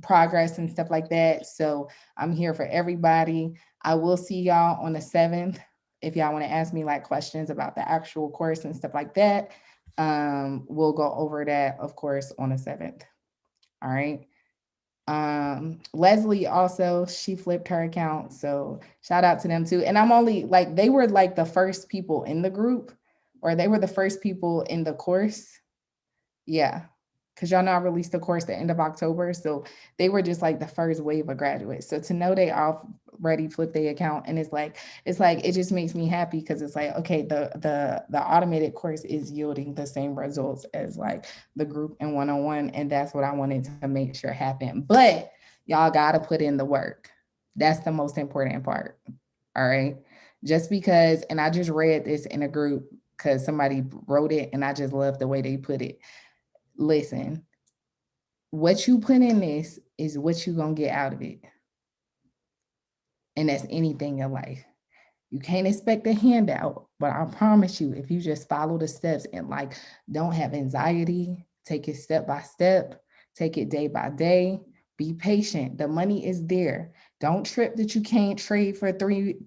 A: progress and stuff like that. So I'm here for everybody. I will see y'all on the 7th. If y'all want to ask me like questions about the actual course and stuff like that, we'll go over that, of course, on the 7th. All right. Leslie also, she flipped her account. So shout out to them too. And I'm only like, they were like the first people in the group, or they were the first people in the course. Yeah. Because y'all know I released the course the end of October. So they were just like the first wave of graduates. So to know they already flipped their account, and it's like, it just makes me happy because it's like, okay, the automated course is yielding the same results as like the group and one-on-one. And that's what I wanted to make sure happen. But y'all got to put in the work. That's the most important part. All right. Just because, and I just read this in a group because somebody wrote it and I just love the way they put it. Listen, what you put in this is what you're going to get out of it. And that's anything in life. You can't expect a handout, but I promise you, if you just follow the steps and like, don't have anxiety, take it step by step, take it day by day, be patient. The money is there. Don't trip that you can't trade for three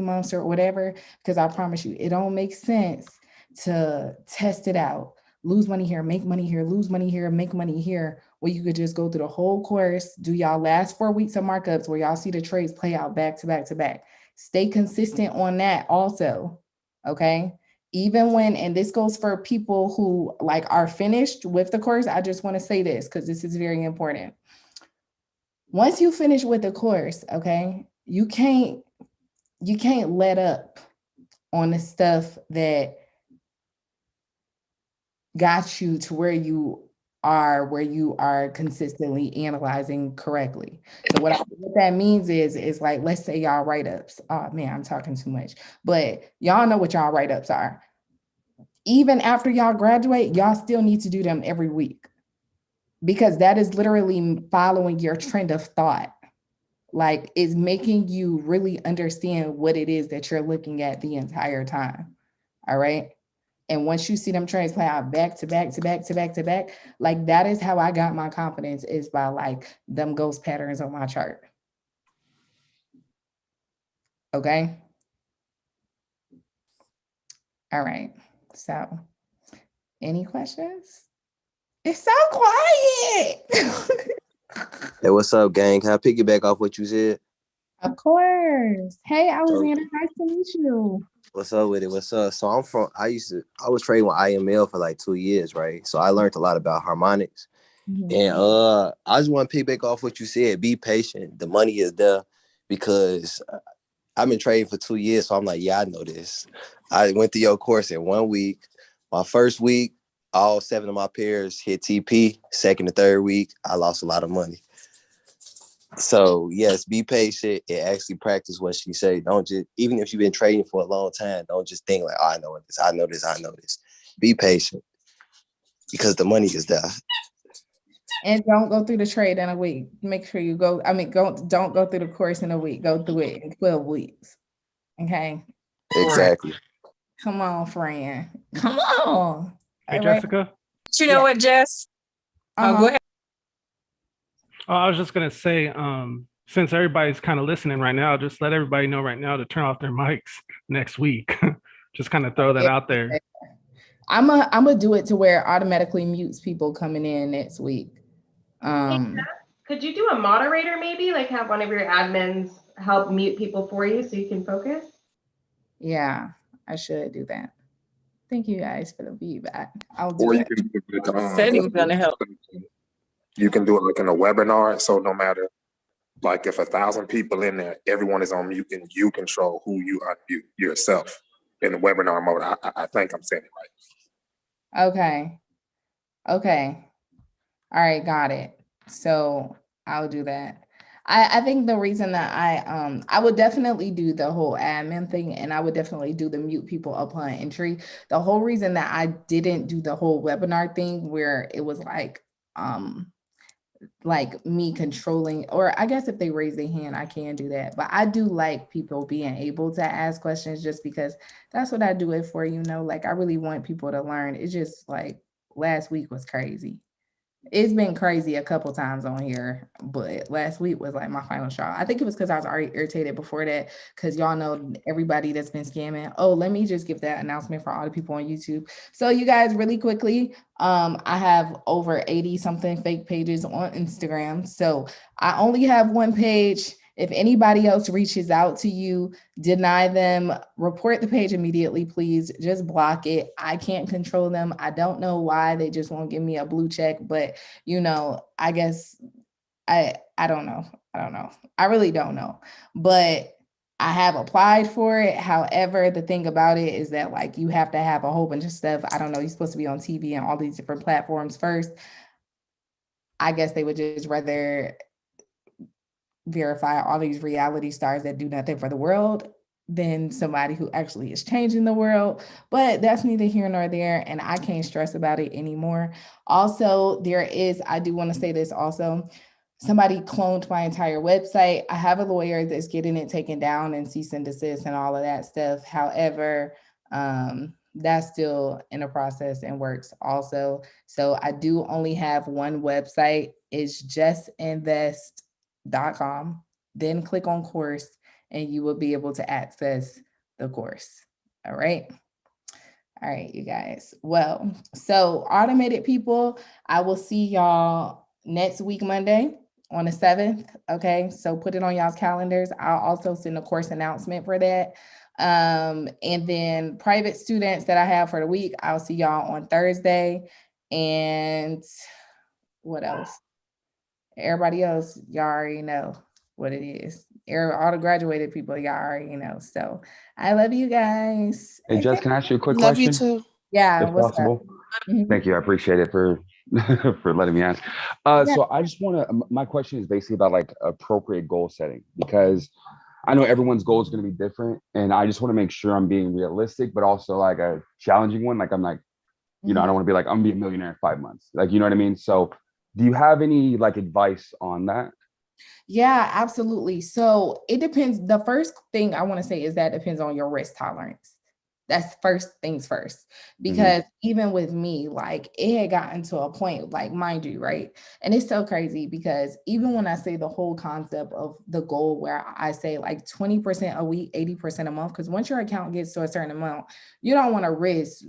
A: months or whatever, because I promise you, it don't make sense to test it out. Lose money here, make money here, lose money here, make money here. Well, you could just go through the whole course, do y'all last 4 weeks of markups where y'all see the trades play out back to back to back. Stay consistent on that also, okay? Even when, and this goes for people who like are finished with the course, I just want to say this because this is very important. Once you finish with the course, okay, you can't let up on the stuff that got you to where you are consistently analyzing correctly. So what that means is like, let's say y'all write-ups. Oh man, I'm talking too much, but y'all know what y'all write-ups are. Even after y'all graduate, y'all still need to do them every week because that is literally following your trend of thought. Like it's making you really understand what it is that you're looking at the entire time. All right. And once you see them trades play out back to back to back to back to back, like that is how I got my confidence, is by like them ghost patterns on my chart. Okay. All right. So any questions? It's so quiet.
L: Hey, what's up, gang? Can I piggyback off what you said?
A: Of course. Hey, Alexander, nice to meet you.
L: What's up with it? What's up? So I was trading with IML for like 2 years, right? So I learned a lot about harmonics. And I just want to piggyback off what you said. Be patient. The money is there because I've been trading for 2 years. So I'm like, yeah, I know this. I went through your course in 1 week. My first week, all 7 of my pairs hit TP. Second and third week, I lost a lot of money. So yes, be patient and actually practice what she say. Don't just, even if you've been trading for a long time, don't just think like, oh, I know this, I know this, I know this. Be patient because the money is there.
A: And don't go through the trade in a week. Make sure you go. Don't go through the course in a week. Go through it in 12 weeks. Okay.
L: Exactly.
A: Come on, friend. Come on.
K: Hey,
A: All right.
K: Jessica.
M: You know what, Jess? Go ahead.
K: Oh, I was just gonna say, since everybody's kind of listening right now, just let everybody know right now to turn off their mics next week. Just kind of throw that out there.
A: I'm gonna do it to where it automatically mutes people coming in next week.
N: Could you do a moderator maybe? Like have one of your admins help mute people for you so you can focus?
A: Yeah, I should do that. Thank you guys for the feedback. I'll do
O: Or you
A: it.
O: can do it like,
M: Said he was gonna help.
O: You can do it like in a webinar. So no matter, like if 1,000 people in there, everyone is on mute and you control who you unmute yourself in the webinar mode. I think I'm saying it right.
A: Okay. All right, got it. So I'll do that. I think the reason that I would definitely do the whole admin thing, and I would definitely do the mute people upon entry. The whole reason that I didn't do the whole webinar thing where it was like me controlling, or I guess if they raise their hand, I can do that. But I do like people being able to ask questions just because that's what I do it for, like I really want people to learn. It's just like last week was crazy. It's been crazy a couple times on here, but last week was like my final straw. I think it was because I was already irritated before that, because y'all know everybody that's been scamming. Oh, let me just give that announcement for all the people on YouTube. So you guys, really quickly, I have over 80 something fake pages on Instagram. So I only have one page. If anybody else reaches out to you, deny them, report the page immediately, please. Just block it. I can't control them. I don't know why they just won't give me a blue check, but I guess I don't know. I really don't know, but I have applied for it. However, the thing about it is that like you have to have a whole bunch of stuff. I don't know. You're supposed to be on TV and all these different platforms first. I guess they would just rather verify all these reality stars that do nothing for the world than somebody who actually is changing the world. But that's neither here nor there, and I can't stress about it anymore. Also, I do want to say this also, somebody cloned my entire website. I have a lawyer that's getting it taken down and cease and desist and all of that stuff. However, that's still in a process and works also. So I do only have one website. It's justinvest.com. Then click on course and you will be able to access the course. All right, you guys. Well, so automated people, I will see y'all next week, Monday on the 7th. Okay, so put it on y'all's calendars. I'll also send a course announcement for that. And then private students that I have for the week, I'll see y'all on Thursday. And what else? Everybody else, y'all already know what it is. All the graduated people, y'all already know. So I love you guys.
P: Hey, Jess, can I ask you a quick
A: Love
P: question?
A: you too. Yeah,
P: If
A: what's
P: possible.
A: up?
P: Thank you. I appreciate it for for letting me ask. So I just want to, my question is basically about like appropriate goal setting, because I know everyone's goal is going to be different. And I just want to make sure I'm being realistic, but also like a challenging one. Like I'm like, I don't want to be like, I'm gonna be a millionaire in 5 months. Like, you know what I mean? So do you have any like advice on that?
A: Yeah, absolutely. So it depends. The first thing I want to say is that depends on your risk tolerance. That's first things first, because even with me, like it had gotten to a point, like mind you, right? And it's so crazy because even when I say the whole concept of the goal where I say like 20% a week, 80% a month, because once your account gets to a certain amount, you don't want to risk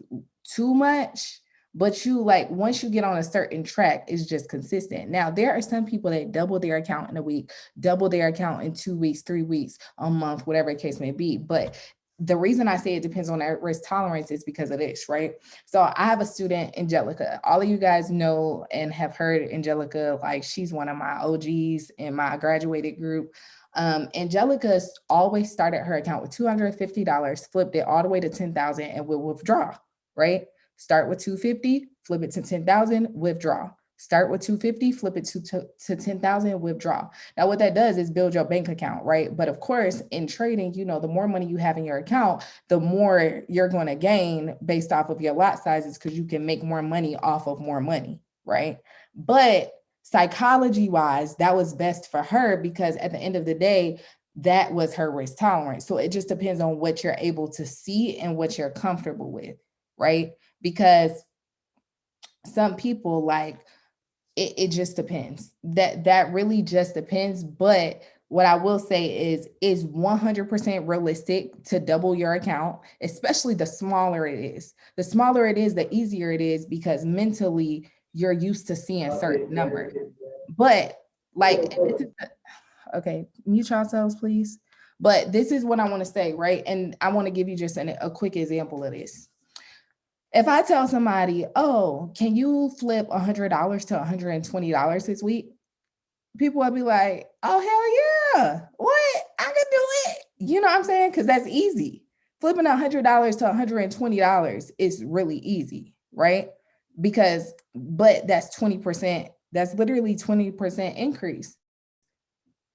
A: too much. But you like, once you get on a certain track, it's just consistent. Now, there are some people that double their account in a week, double their account in 2 weeks, 3 weeks, a month, whatever the case may be. But the reason I say it depends on their risk tolerance is because of this, right? So I have a student, Angelica. All of you guys know and have heard Angelica, like she's one of my OGs in my graduated group. Angelica always started her account with $250, flipped it all the way to 10,000 and will withdraw, right? Start with 250, flip it to 10,000, withdraw. Start with 250, flip it to 10,000, withdraw. Now, what that does is build your bank account, right? But of course, in trading, you know, the more money you have in your account, the more you're going to gain based off of your lot sizes, because you can make more money off of more money, right? But psychology wise, that was best for her because at the end of the day, that was her risk tolerance. So it just depends on what you're able to see and what you're comfortable with, right? Because some people like, it just depends. That really just depends. But what I will say is 100% realistic to double your account, especially the smaller it is. The smaller it is, the easier it is because mentally you're used to seeing certain numbers. But like, okay, mute yourselves, please. But this is what I want to say, right? And I want to give you just a quick example of this. If I tell somebody, oh, can you flip $100 to $120 this week? People will be like, oh, hell yeah. What? I can do it. You know what I'm saying? Because that's easy. Flipping $100 to $120 is really easy, right? But that's 20%. That's literally 20% increase,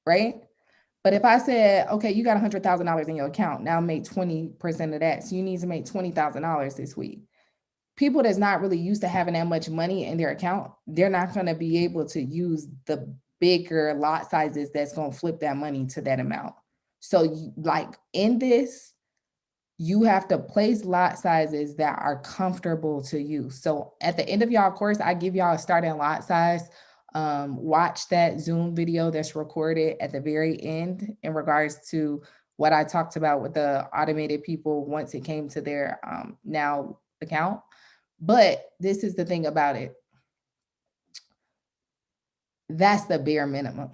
A: right? But if I said, okay, you got $100,000 in your account, now make 20% of that. So you need to make $20,000 this week. People that's not really used to having that much money in their account, they're not going to be able to use the bigger lot sizes that's going to flip that money to that amount. So like in this, you have to place lot sizes that are comfortable to you. So at the end of y'all course, I give y'all a starting lot size. Watch that Zoom video that's recorded at the very end in regards to what I talked about with the automated people once it came to their now account. But this is the thing about it. That's the bare minimum.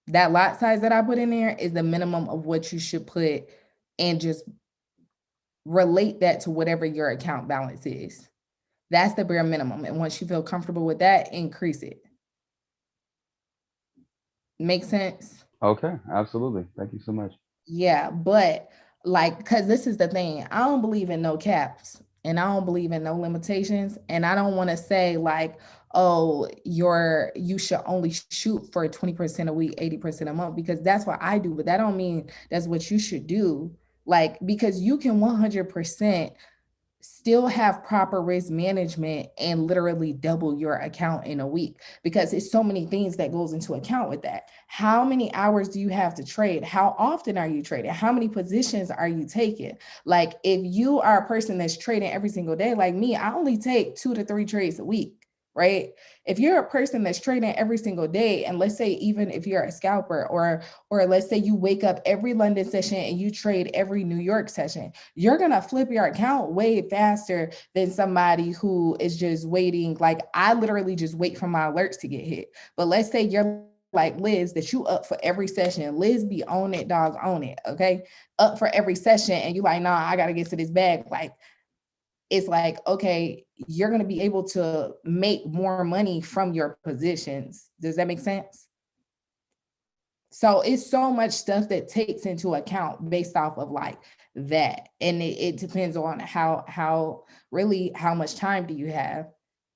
A: That lot size that I put in there is the minimum of what you should put and just relate that to whatever your account balance is. That's the bare minimum. And once you feel comfortable with that, increase it. Make sense?
P: Okay, absolutely. Thank you so much.
A: Yeah, but like, because this is the thing, I don't believe in no caps and I don't believe in no limitations. And I don't want to say like, oh, you should only shoot for 20% a week, 80% a month, because that's what I do. But that don't mean that's what you should do. Like, because you can 100% still have proper risk management and literally double your account in a week, because it's so many things that goes into account with that. How many hours do you have to trade? How often are you trading? How many positions are you taking? Like if you are a person that's trading every single day, like me, I only take 2 to 3 trades a week, right? If you're a person that's trading every single day, and let's say even if you're a scalper, or let's say you wake up every London session and you trade every New York session, you're gonna flip your account way faster than somebody who is just waiting. Like I literally just wait for my alerts to get hit. But let's say you're like Liz, that you up for every session. Liz be on it, dog, on it, okay? Up for every session, and you like, nah, I gotta get to this bag. Like, it's like, okay, you're going to be able to make more money from your positions. Does that make sense? So it's so much stuff that takes into account based off of like that. And it depends on how much time do you have,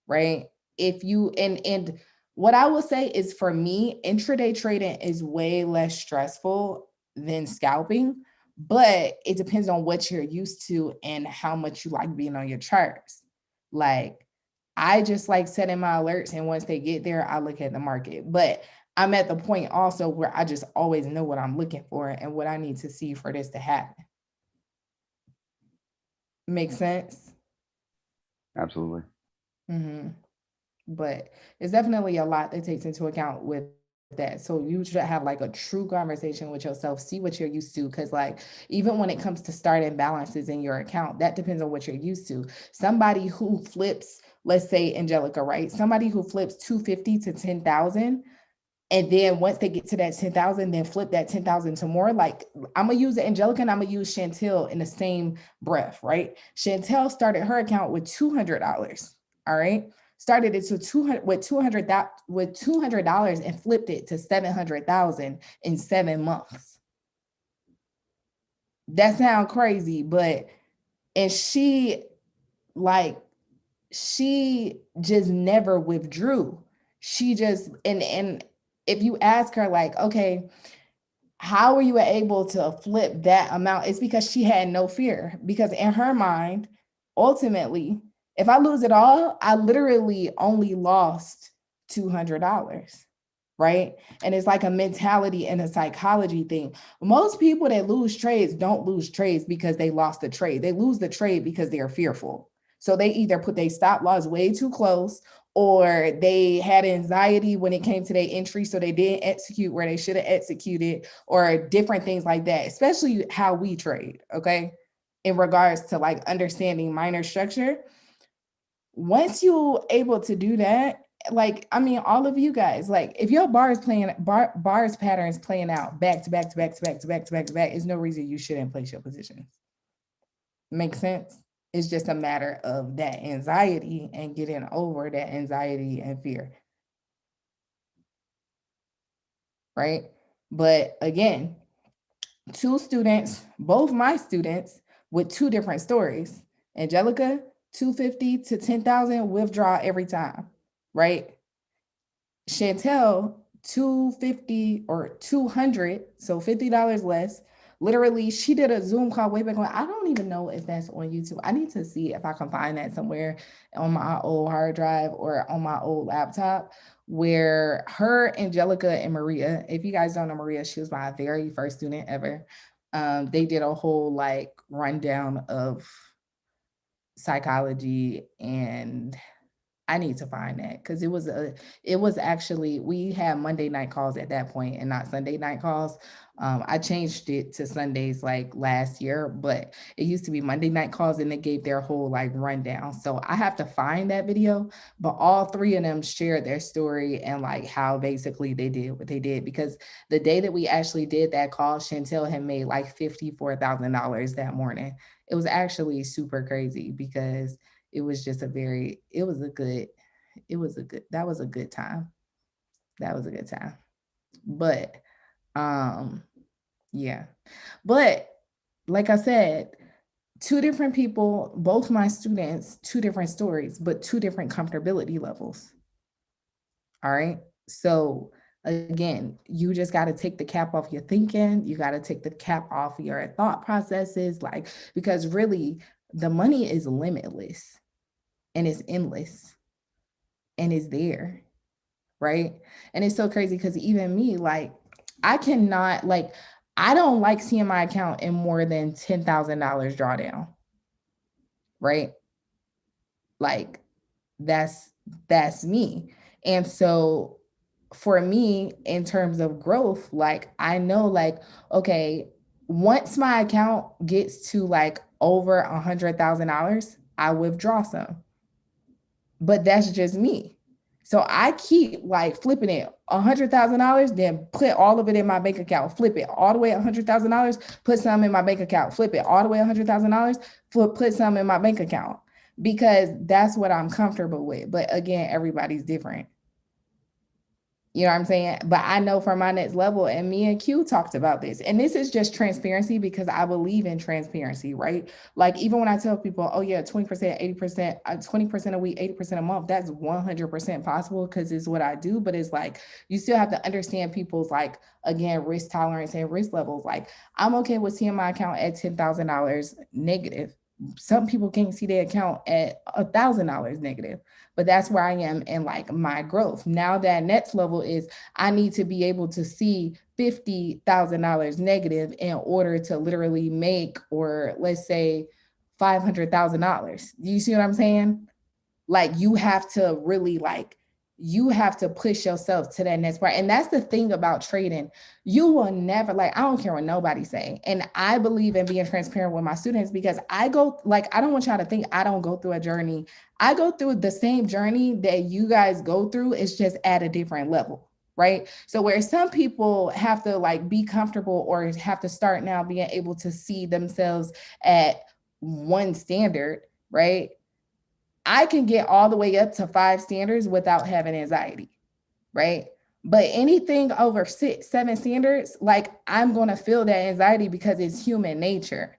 A: right? If you, and what I will say is, for me, intraday trading is way less stressful than scalping. But it depends on what you're used to and how much you like being on your charts. Like, I just like setting my alerts, and once they get there, I look at the market. But I'm at the point also where I just always know what I'm looking for and what I need to see for this to happen. Make sense?
P: Absolutely.
A: Mm-hmm. But it's definitely a lot that takes into account with that. So you should have like a true conversation with yourself, see what you're used to. Because like, even when it comes to starting balances in your account, that depends on what you're used to. Somebody who flips, let's say Angelica, right? Somebody who flips 250 to 10,000, And then once they get to that 10,000, then flip that 10,000 to more. Like I'm gonna use Angelica and I'm gonna use Chantel in the same breath, right? Chantel started her account with $200. All right. Started it to $200 and flipped it to 700,000 in 7 months. That sounds crazy, but and she just never withdrew. She just and if you ask her like, okay, how were you able to flip that amount? It's because she had no fear. Because in her mind, ultimately, if I lose it all, I literally only lost $200, right? And it's like a mentality and a psychology thing. Most people that lose trades don't lose trades because they lost the trade. They lose the trade because they're fearful. So they either put their stop loss way too close, or they had anxiety when it came to their entry, so they didn't execute where they should have executed, or different things like that, especially how we trade, okay? In regards to like understanding minor structure. Once you're able to do that, like, I mean, all of you guys, like if your bars patterns playing out back to back to back to back to back to back to back, there's no reason you shouldn't place your positions. Makes sense? It's just a matter of that anxiety and getting over that anxiety and fear. Right? But again, two students, both my students, with two different stories. Angelica, 250 to 10,000 withdraw every time, right? Chantel, 250 or 200, so $50 less. Literally, she did a Zoom call way back when. I don't even know if that's on YouTube. I need to see if I can find that somewhere on my old hard drive or on my old laptop, where her, Angelica, and Maria, if you guys don't know Maria, she was my very first student ever. They did a whole like rundown of psychology, and I need to find that because it was actually, we had Monday night calls at that point and not Sunday night calls. I changed it to Sundays like last year, but it used to be Monday night calls, and they gave their whole like rundown. So I have to find that video, but all three of them shared their story and like how basically they did what they did, because the day that we actually did that call, Chantel had made like $54,000 that morning. It was actually super crazy because it was just that was a good time. That was a good time. But yeah. But like I said, two different people, both my students, two different stories, but two different comfortability levels. All right. So again, you just got to take the cap off your thinking. You got to take the cap off your thought processes, like, because really the money is limitless and it's endless and it's there. Right. And it's so crazy because even me, like, I cannot, like, I don't like seeing my account in more than $10,000 drawdown. Right. Like, that's me. And so for me, in terms of growth, like, I know, like, okay, once my account gets to like over $100,000, I withdraw some. But that's just me. So I keep like flipping it $100,000, then put all of it in my bank account, flip it all the way $100,000, put some in my bank account, flip it all the way $100,000, put some in my bank account, because that's what I'm comfortable with. But again, everybody's different. You know what I'm saying? But I know for my next level, and me and Q talked about this, and this is just transparency because I believe in transparency, right? Like, even when I tell people, oh yeah, 20%, 80%, 20% a week, 80% a month, that's 100% possible because it's what I do. But it's like, you still have to understand people's, like, again, risk tolerance and risk levels. Like, I'm okay with seeing my account at $10,000 negative. Some people can't see their account at $1,000 negative, but that's where I am in like my growth. Now that next level is I need to be able to see $50,000 negative in order to literally make, or let's say $500,000. Do you see what I'm saying? Like, you have to really, like, you have to push yourself to that next part. And that's the thing about trading. You will never, like, I don't care what nobody say. And I believe in being transparent with my students because I go, like, I don't want y'all to think I don't go through a journey. I go through the same journey that you guys go through. It's just at a different level. right? So where some people have to like be comfortable or have to start now being able to see themselves at one standard, right? I can get all the way up to 5 standards without having anxiety, right? But anything over 6, 7 standards, like I'm going to feel that anxiety because it's human nature.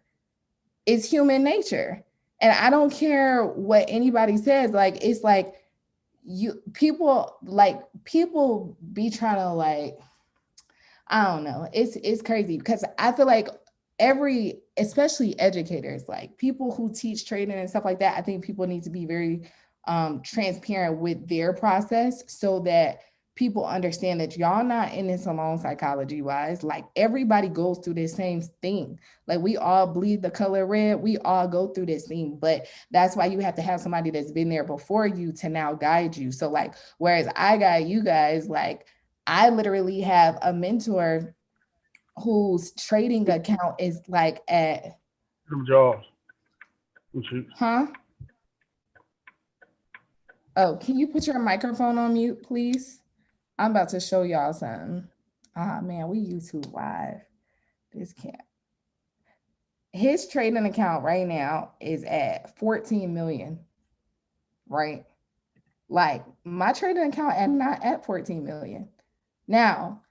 A: It's human nature. And I don't care what anybody says. Like, it's like people be trying to like, I don't know. It's crazy because I feel like especially educators, like people who teach trading and stuff like that, I think people need to be very transparent with their process so that people understand that y'all not in this alone psychology wise. Like everybody goes through this same thing. Like we all bleed the color red. We all go through this thing, but that's why you have to have somebody that's been there before you to now guide you. So like, whereas I guide you guys, like I literally have a mentor whose trading account is like at, huh? Oh, can you put your microphone on mute, please? I'm about to show y'all something. Ah, man, we YouTube live. This can't. His trading account right now is at 14 million, right? Like my trading account is not at 14 million. Now,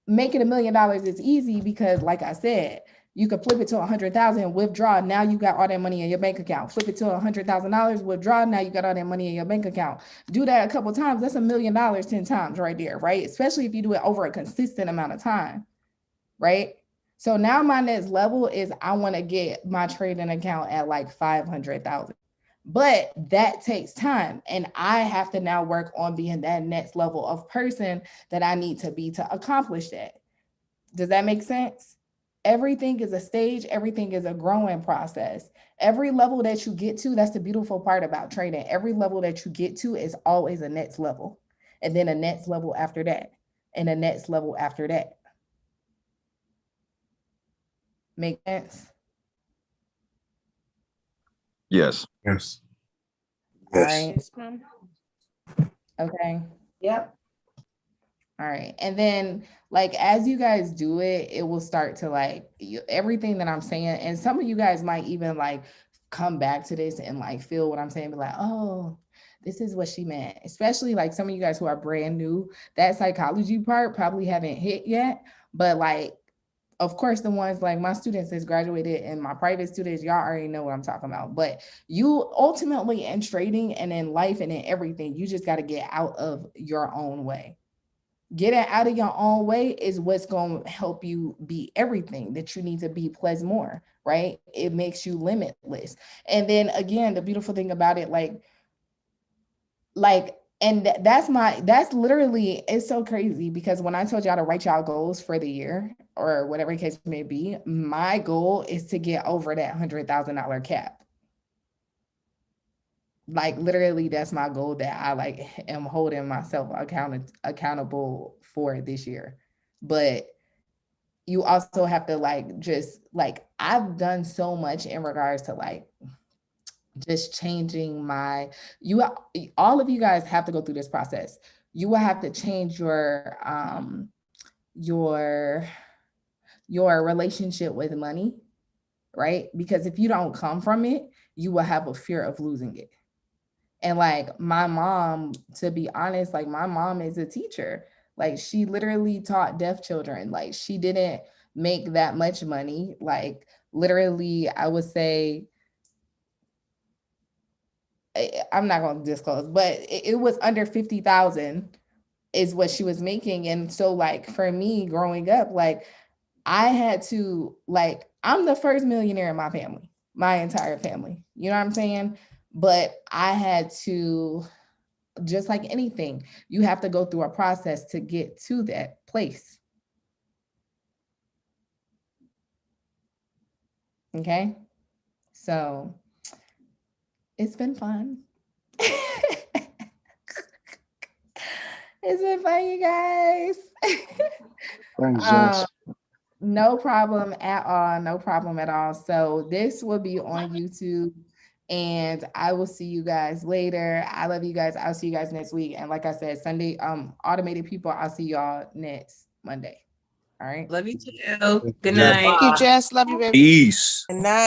A: making $1 million is easy because, like I said, you could flip it to 100,000, withdraw. Now you got all that money in your bank account. Flip it to $100,000, withdraw. Now you got all that money in your bank account. Do that a couple of times. That's $1 million 10 times right there, right? Especially if you do it over a consistent amount of time, right? So now my next level is I want to get my trading account at like 500,000. But that takes time. And I have to now work on being that next level of person that I need to be to accomplish that. Does that make sense? Everything is a stage. Everything is a growing process. Every level that you get to, that's the beautiful part about trading. Every level that you get to is always a next level. And then a next level after that. And a next level after that. Make sense?
D: Yes.
L: Yes.
A: All right.
N: Yes, ma'am.
A: Okay.
N: Yep.
A: All right. And then like, as you guys do it, it will start to like everything that I'm saying. And some of you guys might even like come back to this and like feel what I'm saying, be like, oh, this is what she meant. Especially like some of you guys who are brand new, that psychology part probably haven't hit yet. But like, of course, the ones like my students that's graduated and my private students, y'all already know what I'm talking about. But you ultimately in trading and in life and in everything, you just got to get out of your own way. Getting out of your own way is what's going to help you be everything that you need to be plus more, right? It makes you limitless. And then again, the beautiful thing about it, and that's literally, it's so crazy because when I told y'all to write y'all goals for the year or whatever the case may be, my goal is to get over that $100,000 cap. Like literally that's my goal that I like am holding myself accountable for this year. But you also have to like just like I've done so much in regards to like just changing all of you guys have to go through this process. You will have to change your relationship with money, right? Because if you don't come from it, you will have a fear of losing it. And like my mom, to be honest, like my mom is a teacher. Like she literally taught deaf children. Like she didn't make that much money. Like literally, I would say, I'm not going to disclose, but it was under 50,000 is what she was making. And so like for me growing up, like I had to like, I'm the first millionaire in my family, my entire family. You know what I'm saying? But I had to, just like anything, you have to go through a process to get to that place. Okay? So it's been fun. It's been fun, you guys.
B: Thanks, Jess.
A: No problem at all. No problem at all. So this will be on YouTube And I will see you guys later. I love you guys. I'll see you guys next week. And like I said, Sunday, automated people, I'll see y'all next Monday. All right.
M: Love you too. Good
E: Yeah,
M: night.
E: bye.
Q: Thank you, Jess. Love you, baby.
R: Peace.
Q: Good night.